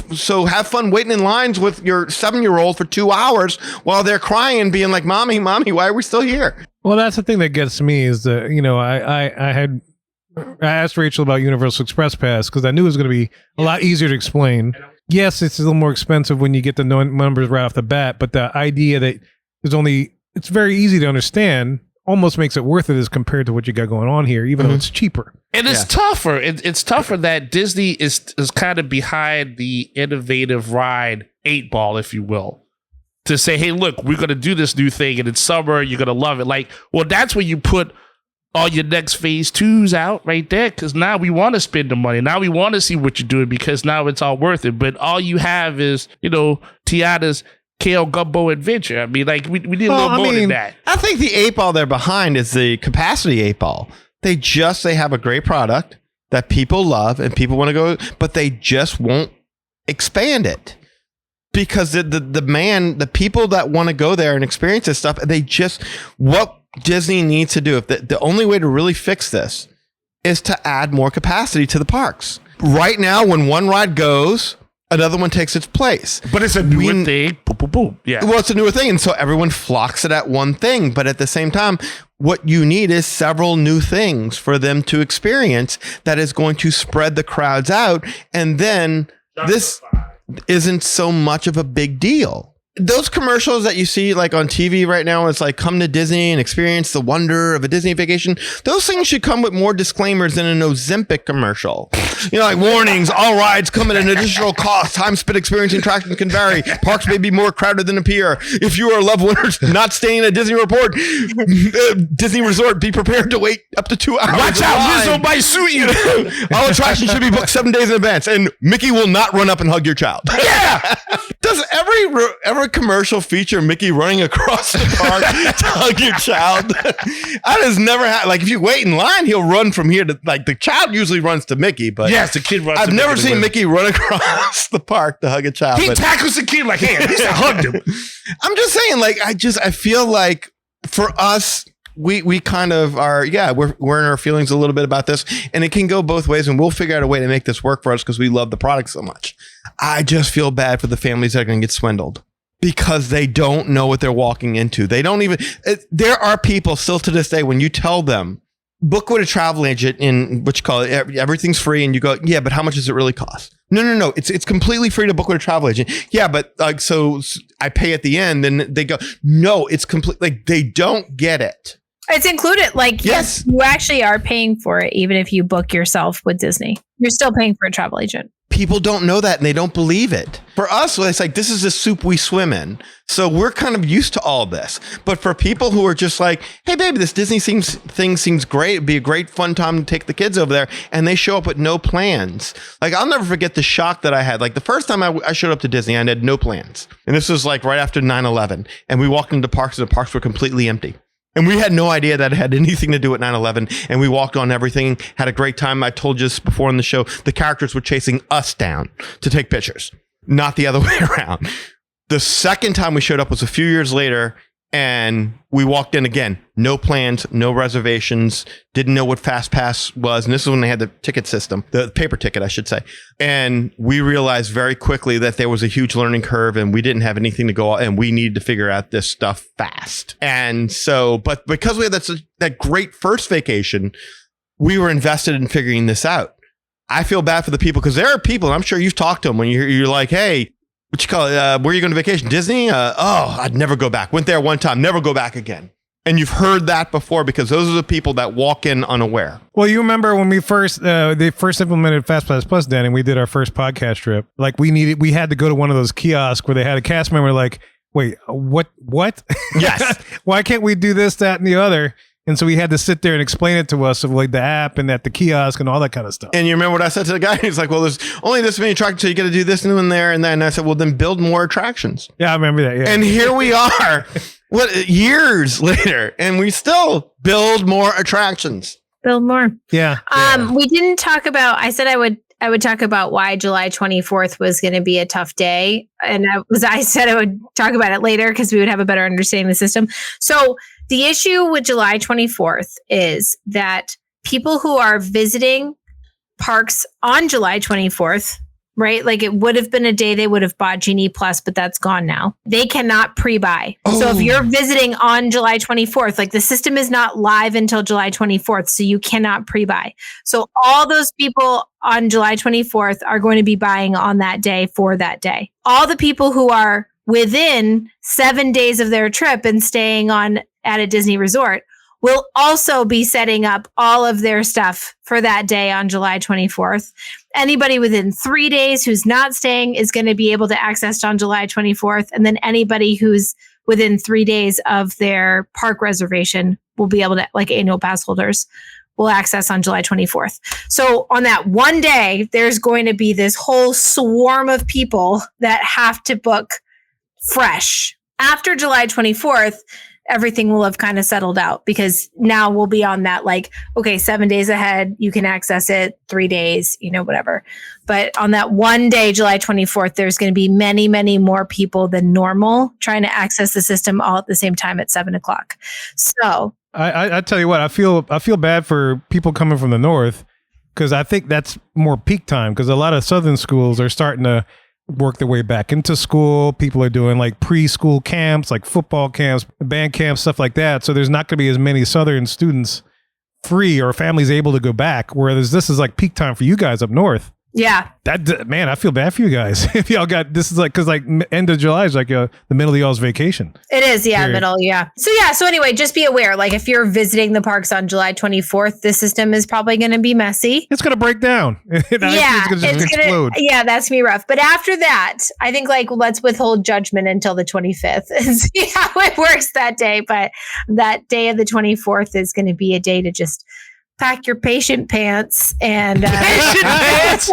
have fun waiting in lines with your 7-year-old for 2 hours while they're crying, being like, mommy, why are we still here? Well, that's the thing that gets me is that, I asked Rachel about Universal Express Pass because I knew it was going to be a lot easier to explain. Yes, it's a little more expensive when you get the numbers right off the bat, but the idea that it's very easy to understand almost makes it worth it as compared to what you got going on here, even though it's cheaper. And it's tougher. It's tougher that Disney is kind of behind the innovative ride 8 ball, if you will, to say, hey, look, we're going to do this new thing, and it's summer, you're going to love it. Like, well, that's where you put all your next phase 2s out right there, because now we want to spend the money. Now we want to see what you're doing, because now it's all worth it. But all you have is, Tiana's Kale Gumbo Adventure. I mean, like, we need a little more than that. I think the 8 ball they're behind is the capacity 8 ball. They have a great product that people love and people want to go, but they just won't expand it because the people that want to go there and experience this stuff, what Disney needs to do, if the only way to really fix this is to add more capacity to the parks. Right now, when one ride goes, another one takes its place. But it's a newer thing. Boom, boom, boom. Yeah. Well, it's a newer thing. And so everyone flocks it at one thing. But at the same time, what you need is several new things for them to experience that is going to spread the crowds out. And then this isn't so much of a big deal. Those commercials that you see like on TV right now, it's like come to Disney and experience the wonder of a Disney vacation. Those things should come with more disclaimers than an Ozempic commercial. Like warnings, all rides come at an additional cost. Time spent experiencing attractions can vary. Parks may be more crowded than appear. If you are a loved one not staying at Disney Disney Resort, be prepared to wait up to 2 hours. Watch out, Lizzo might suit you. All attractions should be booked 7 days in advance, and Mickey will not run up and hug your child. Yeah. Does every commercial feature Mickey running across the park to hug your child? That has never happened. Like if you wait in line, he'll run from here to like the child usually runs to Mickey, but yes, the kid runs. I've never seen Mickey run across the park to hug a child. He tackles the kid like, hey, at least I hugged him. I'm just saying, like I feel like for us, we kind of are, we're in our feelings a little bit about this, and it can go both ways, and we'll figure out a way to make this work for us because we love the product so much. I just feel bad for the families that are going to get swindled because they don't know what they're walking into. They don't even, there are people still to this day, when you tell them, book with a travel agent in what you call it, everything's free, and you go, yeah, but how much does it really cost? No. It's completely free to book with a travel agent. Yeah, but like, so I pay at the end, and they go, no, it's complete. Like they don't get it. It's included. Like, yes, you actually are paying for it, even if you book yourself with Disney. You're still paying for a travel agent. People don't know that, and they don't believe it. For us, it's like, this is the soup we swim in. So we're kind of used to all this. But for people who are just like, hey, baby, this Disney thing seems great. It'd be a great fun time to take the kids over there. And they show up with no plans. Like, I'll never forget the shock that I had. Like, the first time I showed up to Disney, I had no plans. And this was like right after 9/11. And we walked into parks, and the parks were completely empty. And we had no idea that it had anything to do with 9/11. And we walked on everything, had a great time. I told you this before in the show, the characters were chasing us down to take pictures, not the other way around. The second time we showed up was a few years later, and we walked in again. No plans, no reservations, didn't know what Fast Pass was. And this is when they had the ticket system, the paper ticket, I should say. And we realized very quickly that there was a huge learning curve, and we didn't have anything to go, and we needed to figure out this stuff fast. And so, but because we had that great first vacation, we were invested in figuring this out. I feel bad for the people, because there are people, and I'm sure you've talked to them, when you're like, hey, what you call it? Where are you going to vacation? Disney? I'd never go back. Went there one time, never go back again. And you've heard that before because those are the people that walk in unaware. Well, you remember when we they first implemented FastPass Plus, Dan, and we did our first podcast trip. Like we had to go to one of those kiosks where they had a cast member like, wait, what? Yes. Why can't we do this, that, and the other? And so we had to sit there and explain it to us of like the app and at the kiosk and all that kind of stuff. And you remember what I said to the guy? He's like, well, there's only this many attractions, so you got to do this and there and that. And I said, well, then build more attractions. Yeah, I remember that. Yeah. And here we are, years later, and we still build more attractions. Build more. Yeah. We didn't talk about, I said I would talk about why July 24th was going to be a tough day. And I said I would talk about it later because we would have a better understanding of the system. So the issue with July 24th is that people who are visiting parks on July 24th, right? Like it would have been a day they would have bought Genie Plus, but that's gone now. They cannot pre-buy. Oh. So if you're visiting on July 24th, like the system is not live until July 24th, so you cannot pre-buy. So all those people on July 24th are going to be buying on that day for that day. All the people who are within 7 days of their trip and staying on at a Disney resort will also be setting up all of their stuff for that day on July 24th. Anybody within 3 days who's not staying is going to be able to access on July 24th. And then anybody who's within 3 days of their park reservation will be able to, like annual pass holders, will access on July 24th. So on that one day, there's going to be this whole swarm of people that have to book fresh. After July 24th, everything will have kind of settled out because now we'll be on that, like, okay, 7 days ahead, you can access it, 3 days, whatever. But on that one day, July 24th, there's going to be many, many more people than normal trying to access the system all at the same time at 7:00. So I tell you what, I feel bad for people coming from the north because I think that's more peak time because a lot of southern schools are starting to work their way back into school. People are doing like preschool camps, like football camps, band camps, stuff like that. So there's not going to be as many southern students free or families able to go back. Whereas this is like peak time for you guys up north. Yeah. Man, I feel bad for you guys. If y'all got, this is like, cause like end of July is like the middle of y'all's vacation. It is. Yeah. Period. Middle. Yeah. So anyway, just be aware, like if you're visiting the parks on July 24th, the system is probably going to be messy. It's going to break down. It's going to explode. Yeah. That's going to be rough. But after that, I think like, let's withhold judgment until the 25th and see how it works that day. But that day of the 24th is going to be a day to just pack your patient pants and patient pants.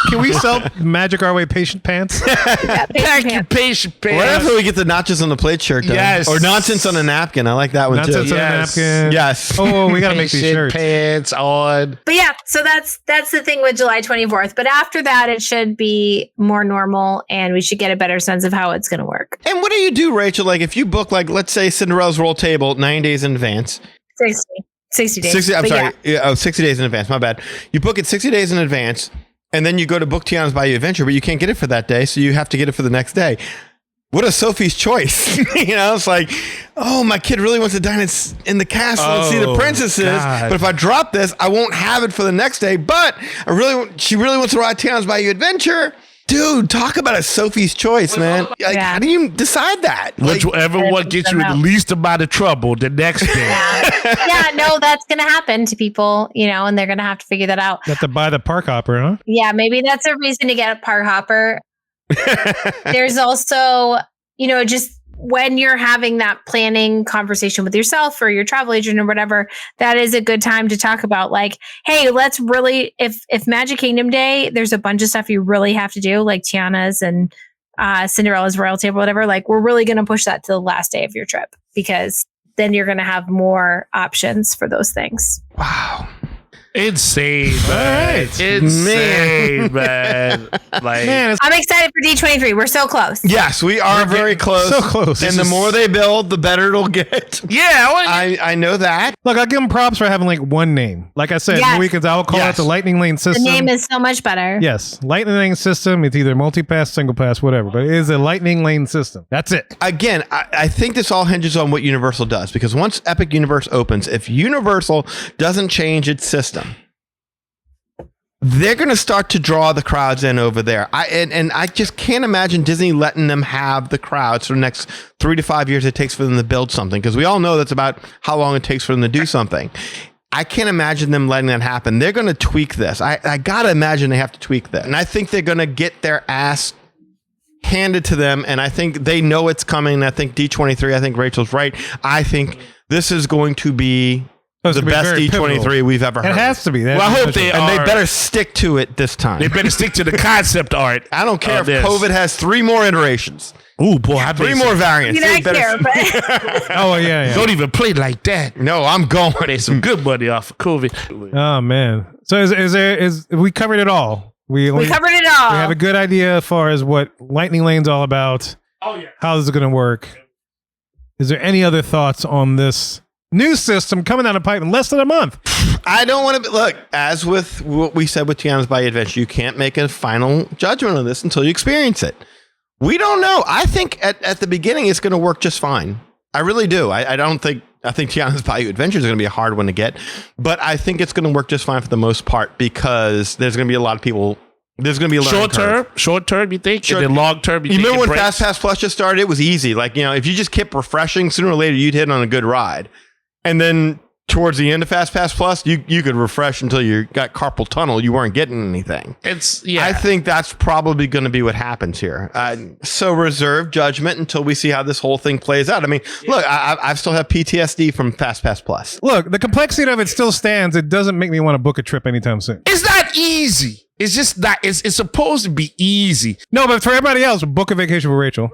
Can we sell Magic Our Way patient pants? Yeah, pack your patient pants. What if we get the notches on the plate shirt done? Yes. Or nonsense on a napkin. I like that one Nonsense too. on a napkin. Yes. Oh, we got to make these shirts. Pants on. But yeah, so that's the thing with July 24th. But after that, it should be more normal and we should get a better sense of how it's going to work. And what do you do, Rachel? Like if you book, like, let's say Cinderella's roll table 9 days in advance. 60 days. 60, I'm But sorry. yeah. 60 days in advance. My bad. You book it 60 days in advance, and then you go to book Tiana's Bayou Adventure, but you can't get it for that day, so you have to get it for the next day. What a Sophie's choice. It's like, oh, my kid really wants to dine in the castle and see the princesses, God. but if I drop this, I won't have it for the next day, but she really wants to ride Tiana's Bayou Adventure. Dude, talk about a Sophie's choice, man. Like, Yeah. How do you decide that? Whichever one gets you the least amount of trouble the next day. Yeah, no, that's going to happen to people, and they're going to have to figure that out. You have to buy the park hopper, huh? Yeah, maybe that's a reason to get a park hopper. There's also, just when you're having that planning conversation with yourself or your travel agent or whatever, that is a good time to talk about like, hey, let's really, if Magic Kingdom Day, there's a bunch of stuff you really have to do, like Tiana's and Cinderella's Royal Table, whatever, like we're really going to push that to the last day of your trip because then you're going to have more options for those things. Wow. Insane, man. Insane, man. Like, Man, I'm excited for D23. We're so close. Yes, we are very close. so close. And the more they build, the better it'll get. yeah, I know that. look, I'll give them props for having like one name. Like I said, Yes. in the weekends, I will call Yes. it the Lightning Lane The system. name is so much better. Yes, Lightning Lane system. It's either multipass, single pass, whatever, but it is a Lightning Lane system. That's it. Again, I think this all hinges on what Universal does, because once Epic Universe opens, if Universal doesn't change its system, they're going to start to draw the crowds in over there. I just can't imagine Disney letting them have the crowds for the next 3 to 5 years it takes for them to build something, because we all know that's about how long it takes for them to do something. I can't imagine them letting that happen. They're going to tweak this. I got to imagine they have to tweak that. And I think they're going to get their ass handed to them, and I think they know it's coming. I think D23, I think Rachel's right. I think this is going to be the best D23 we've ever heard. It has to be. Well, I hope they are. And they better stick to it this time. They better stick to the concept art. I don't care if COVID has 3 more iterations. Ooh, boy, I 3 more variants. You know, I care, but Oh, yeah. Don't even play like that. No, I'm going. Made some good money off of COVID. Oh, man. So is we covered it all. We covered it all. We have a good idea as far as what Lightning Lane's all about. Oh, yeah. How this is going to work. Is there any other thoughts on this new system coming down the pipe in less than a month? I don't want to look, as with what we said with Tiana's Bayou Adventure, you can't make a final judgment on this until you experience it. We don't know. I think at the beginning it's going to work just fine. I really do. I think Tiana's Bayou Adventure is going to be a hard one to get, but I think it's going to work just fine for the most part, because there's going to be a lot of people. There's going to be a short term, you think? And then long term, you remember when breaks? Fast Pass Plus just started? It was easy. Like, if you just kept refreshing, sooner or later you'd hit on a good ride. And then towards the end of Fast Pass Plus, you could refresh until you got carpal tunnel. You weren't getting anything. I think that's probably going to be what happens here. So reserve judgment until we see how this whole thing plays out. I mean, look, I still have PTSD from Fast Pass Plus. Look, the complexity of it still stands. It doesn't make me want to book a trip anytime soon. It's not easy. It's just not. It's supposed to be easy. No, but for everybody else, book a vacation for Rachel.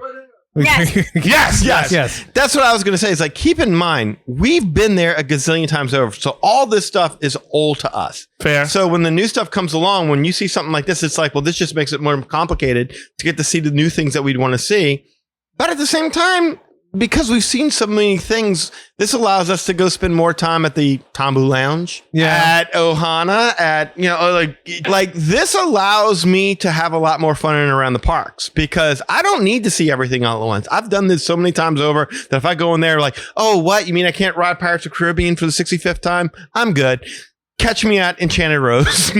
Yes. Yes. That's what I was going to say. It's like, keep in mind, we've been there a gazillion times over. So all this stuff is old to us. Fair. So when the new stuff comes along, when you see something like this, it's like, well, this just makes it more complicated to get to see the new things that we'd want to see. But at the same time, because we've seen so many things, this allows us to go spend more time at the Tambu Lounge, at Ohana, at, like this allows me to have a lot more fun in and around the parks, because I don't need to see everything all at once. I've done this so many times over that if I go in there like, oh, what? You mean I can't ride Pirates of the Caribbean for the 65th time? I'm good. Catch me at Enchanted Rose.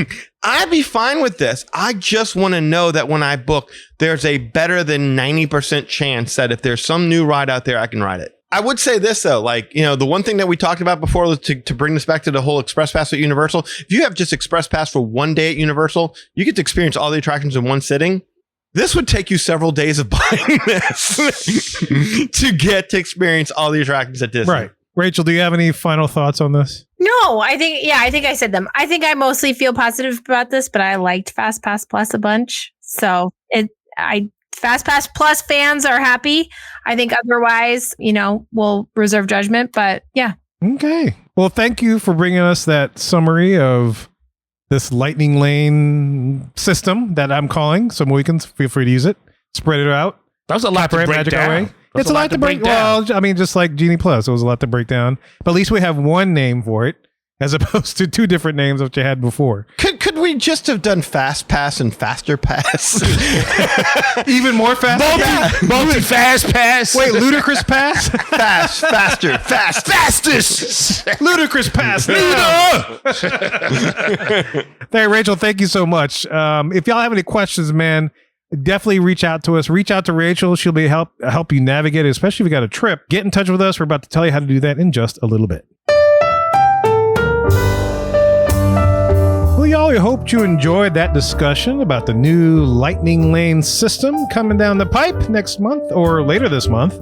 I'd be fine with this. I just want to know that when I book, there's a better than 90% chance that if there's some new ride out there, I can ride it. I would say this, though, the one thing that we talked about before to bring this back to the whole Express Pass at Universal, if you have just Express Pass for one day at Universal, you get to experience all the attractions in one sitting. This would take you several days of buying this to get to experience all the attractions at Disney. Right. Rachel, do you have any final thoughts on this? No, I think I said them. I think I mostly feel positive about this, but I liked Fast Pass Plus a bunch. So Fast Pass Plus fans are happy. I think otherwise, we'll reserve judgment, but yeah. Okay. Well, thank you for bringing us that summary of this Lightning Lane system that I'm calling. Some weekends, feel free to use it. Spread it out. That was a lot to break down. It's a lot to break down. Well, I mean, just like Genie Plus, it was a lot to break down. But at least we have one name for it, as opposed to 2 different names that you had before. Could we just have done Fast Pass and Faster Pass? Even more fast? Multi-fast pass. Wait, Ludicrous Pass? Fastest. Ludicrous Pass. Hey, Rachel, thank you so much. If y'all have any questions, man, definitely reach out to us. Reach out to Rachel. She'll be help you navigate it, especially if you got a trip. Get in touch with us. We're about to tell you how to do that in just a little bit. Well, y'all, we hope you enjoyed that discussion about the new Lightning Lane system coming down the pipe next month or later this month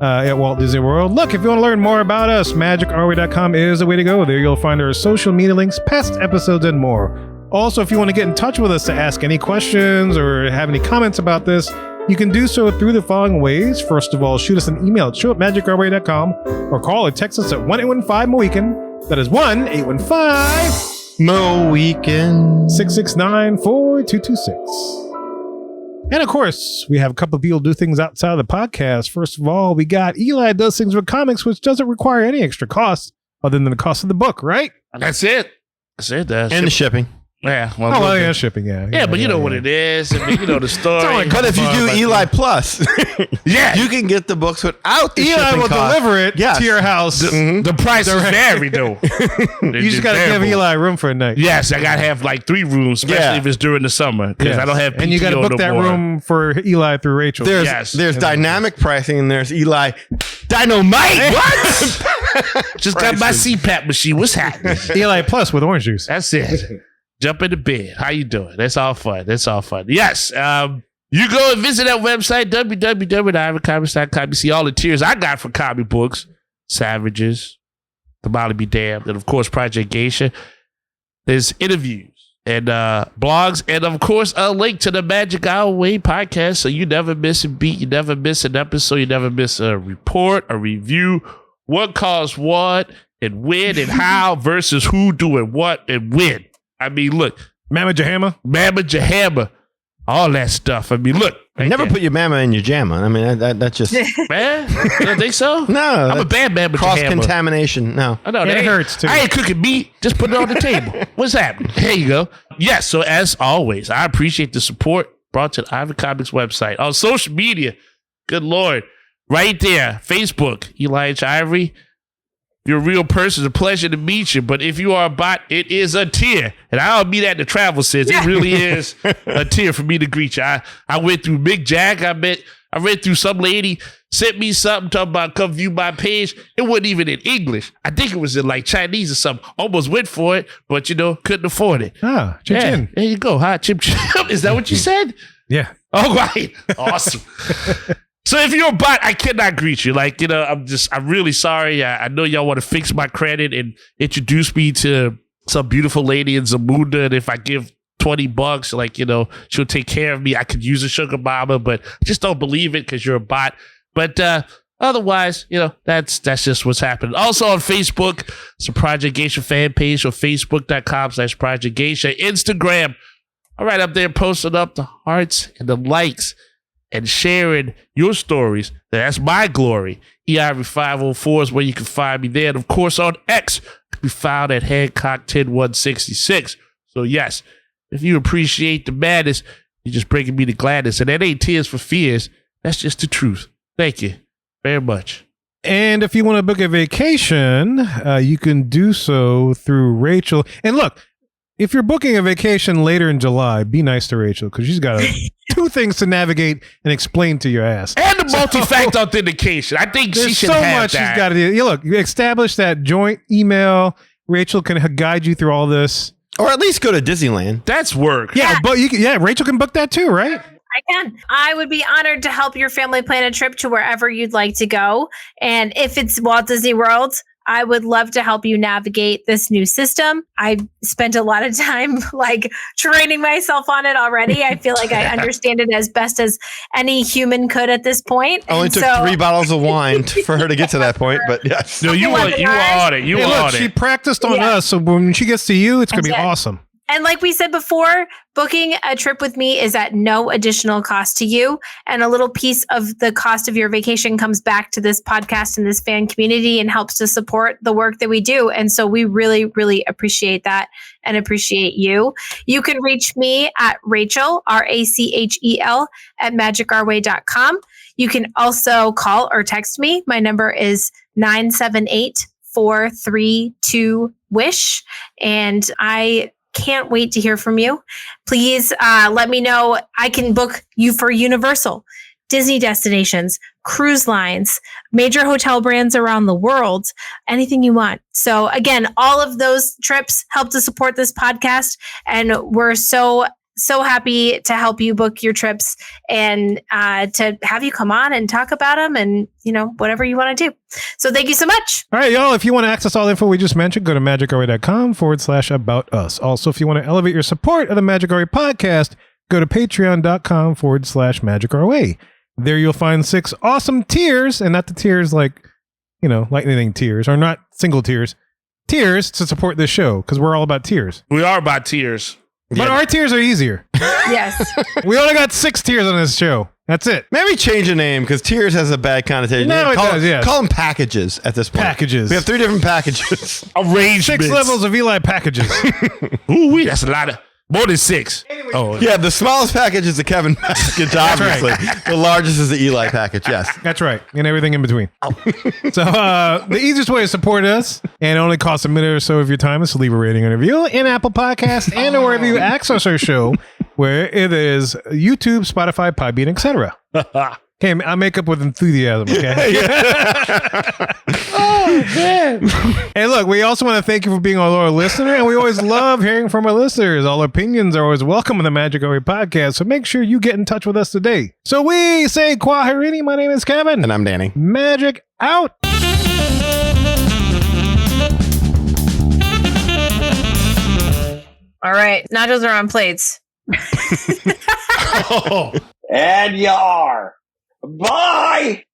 at Walt Disney World. Look, if you want to learn more about us, magicourway.com is the way to go. There you'll find our social media links, past episodes, and more. Also, if you want to get in touch with us to ask any questions or have any comments about this, you can do so through the following ways. First of all, shoot us an email at show@magicourway.com or call or text us at 1-815-MOWEEKEND. That is 1-815-MOWEEKEND 669-4226. And of course, we have a couple of people do things outside of the podcast. First of all, we got Eli Does Things with Comics, which doesn't require any extra cost other than the cost of the book, right? That's it. And the shipping. Yeah. Oh, well, yeah, shipping, yeah. Yeah, but you know what it is. I mean, you know the story. But if you do Eli Plus, yeah, you can get the books without the Eli shipping will cost. deliver it to your house. The price is vary, though. You just got to give Eli room for a night. Yes, I got to have like 3 rooms, especially if it's during the summer, because I don't have PTO. And you got to book that room for Eli through Rachel. There's dynamic pricing, and there's Eli Dynamite. What? Just got my CPAP machine. What's happening? Eli Plus with orange juice. That's it. Jump into bed. How you doing? That's all fun. Yes. You go and visit that website, www.ivycomics.com. You see all the tiers I got for comic books. Savages, The Molly Be Damned, and of course, Project Geisha. There's interviews and blogs, and of course, a link to the Magic Our Way podcast, so you never miss a beat, you never miss an episode, you never miss a report, a review, what caused what, and when, and how, versus who doing what and when. I mean, look. Mamma Jahama. All that stuff. I mean, look. Right never put your mama in your jamma. I mean, that's just... Man, you don't think so? No. I'm a bad Mamma Jahama. Cross-contamination. No. I know. It hurts, too. I ain't cooking meat. Just put it on the table. What's happening? There you go. Yes, so as always, I appreciate the support brought to the Ivy Comics website. On social media, good Lord, right there, Facebook, Eli H. Ivory. You're a real person. It's a pleasure to meet you. But if you are a bot, it is a tear. And I don't mean that in the travel sense. It really is a tear for me to greet you. I went through Mick Jack. I read through some lady, sent me something talking about come view my page. It wasn't even in English. I think it was in like Chinese or something. Almost went for it, but couldn't afford it. Ah, chim chin. There you go. Hi, chim chim. Is that what you said? Yeah. All right. Awesome. So if you're a bot, I cannot greet you. Like, I'm really sorry. I know y'all want to fix my credit and introduce me to some beautiful lady in Zamunda. And if I give $20, like, she'll take care of me. I could use a sugar mama, but I just don't believe it because you're a bot. But otherwise, that's just what's happening. Also on Facebook, it's a Project Geisha fan page or facebook.com/Project Geisha. Instagram, all right, up there posting up the hearts and the likes and sharing your stories. That's my glory. EIV504 is where you can find me there. And of course, on X, I can be found at Hancock10166. So yes, if you appreciate the madness, you're just bringing me the gladness. And that ain't tears for fears. That's just the truth. Thank you very much. And if you want to book a vacation, you can do so through Rachel. And look, if you're booking a vacation later in July, be nice to Rachel because she's got 2 things to navigate and explain to your ass. And the multi-factor authentication. I think she should have that. There's so much she's got to do. Look, establish that joint email. Rachel can guide you through all this. Or at least go to Disneyland. That's work. Yeah, but Rachel can book that too, right? I can. I would be honored to help your family plan a trip to wherever you'd like to go. And if it's Walt Disney World, I would love to help you navigate this new system. I spent a lot of time training myself on it already. I feel like I understand it as best as any human could at this point. Only took 3 bottles of wine for her to get to that point, but yes. No, you were on it. You were on it. She practiced on us, so when she gets to you, it's going to be awesome. And like we said before, booking a trip with me is at no additional cost to you. And a little piece of the cost of your vacation comes back to this podcast and this fan community and helps to support the work that we do. And so we really, really appreciate that and appreciate you. You can reach me at Rachel, RACHEL, at magicourway.com. You can also call or text me. My number is 978-432-WISH. And I can't wait to hear from you. Please let me know. I can book you for Universal, Disney destinations, cruise lines, major hotel brands around the world, anything you want. So again, all of those trips help to support this podcast. And we're so happy to help you book your trips and to have you come on and talk about them and, whatever you want to do. So thank you so much. All right, y'all. If you want to access all the info we just mentioned, go to magicourway.com/about us. Also, if you want to elevate your support of the Magic Our Way podcast, go to patreon.com/magicourway. There you'll find 6 awesome tiers, and not the tiers like, lightning tiers, or not single tiers. Tiers to support this show, because we're all about tiers. We are about tiers. But our tiers are easier. Yes. We only got 6 tiers on this show. That's it. Maybe change the name because tiers has a bad connotation. No, it does, yes. Call them packages at this point. Packages. We have 3 different packages. Arrangements. 6 levels of Eli packages. Ooh, that's a lot of More than 6. Oh, Yeah, the smallest package is the Kevin package, obviously. The largest is the Eli package, yes. That's right. And everything in between. So the easiest way to support us, and it only costs a minute or so of your time, is to leave a rating and review in Apple Podcasts and or wherever you access our show, where it is YouTube, Spotify, Podbean, etc. Okay, I make up with enthusiasm, okay? oh man. Hey, look, we also want to thank you for being our listener, and we always love hearing from our listeners. All opinions are always welcome in the Magic Hour podcast, so make sure you get in touch with us today. So we say Kwaherini. My name is Kevin. And I'm Danny. Magic out. All right. Nachos are on plates. And you are. Bye!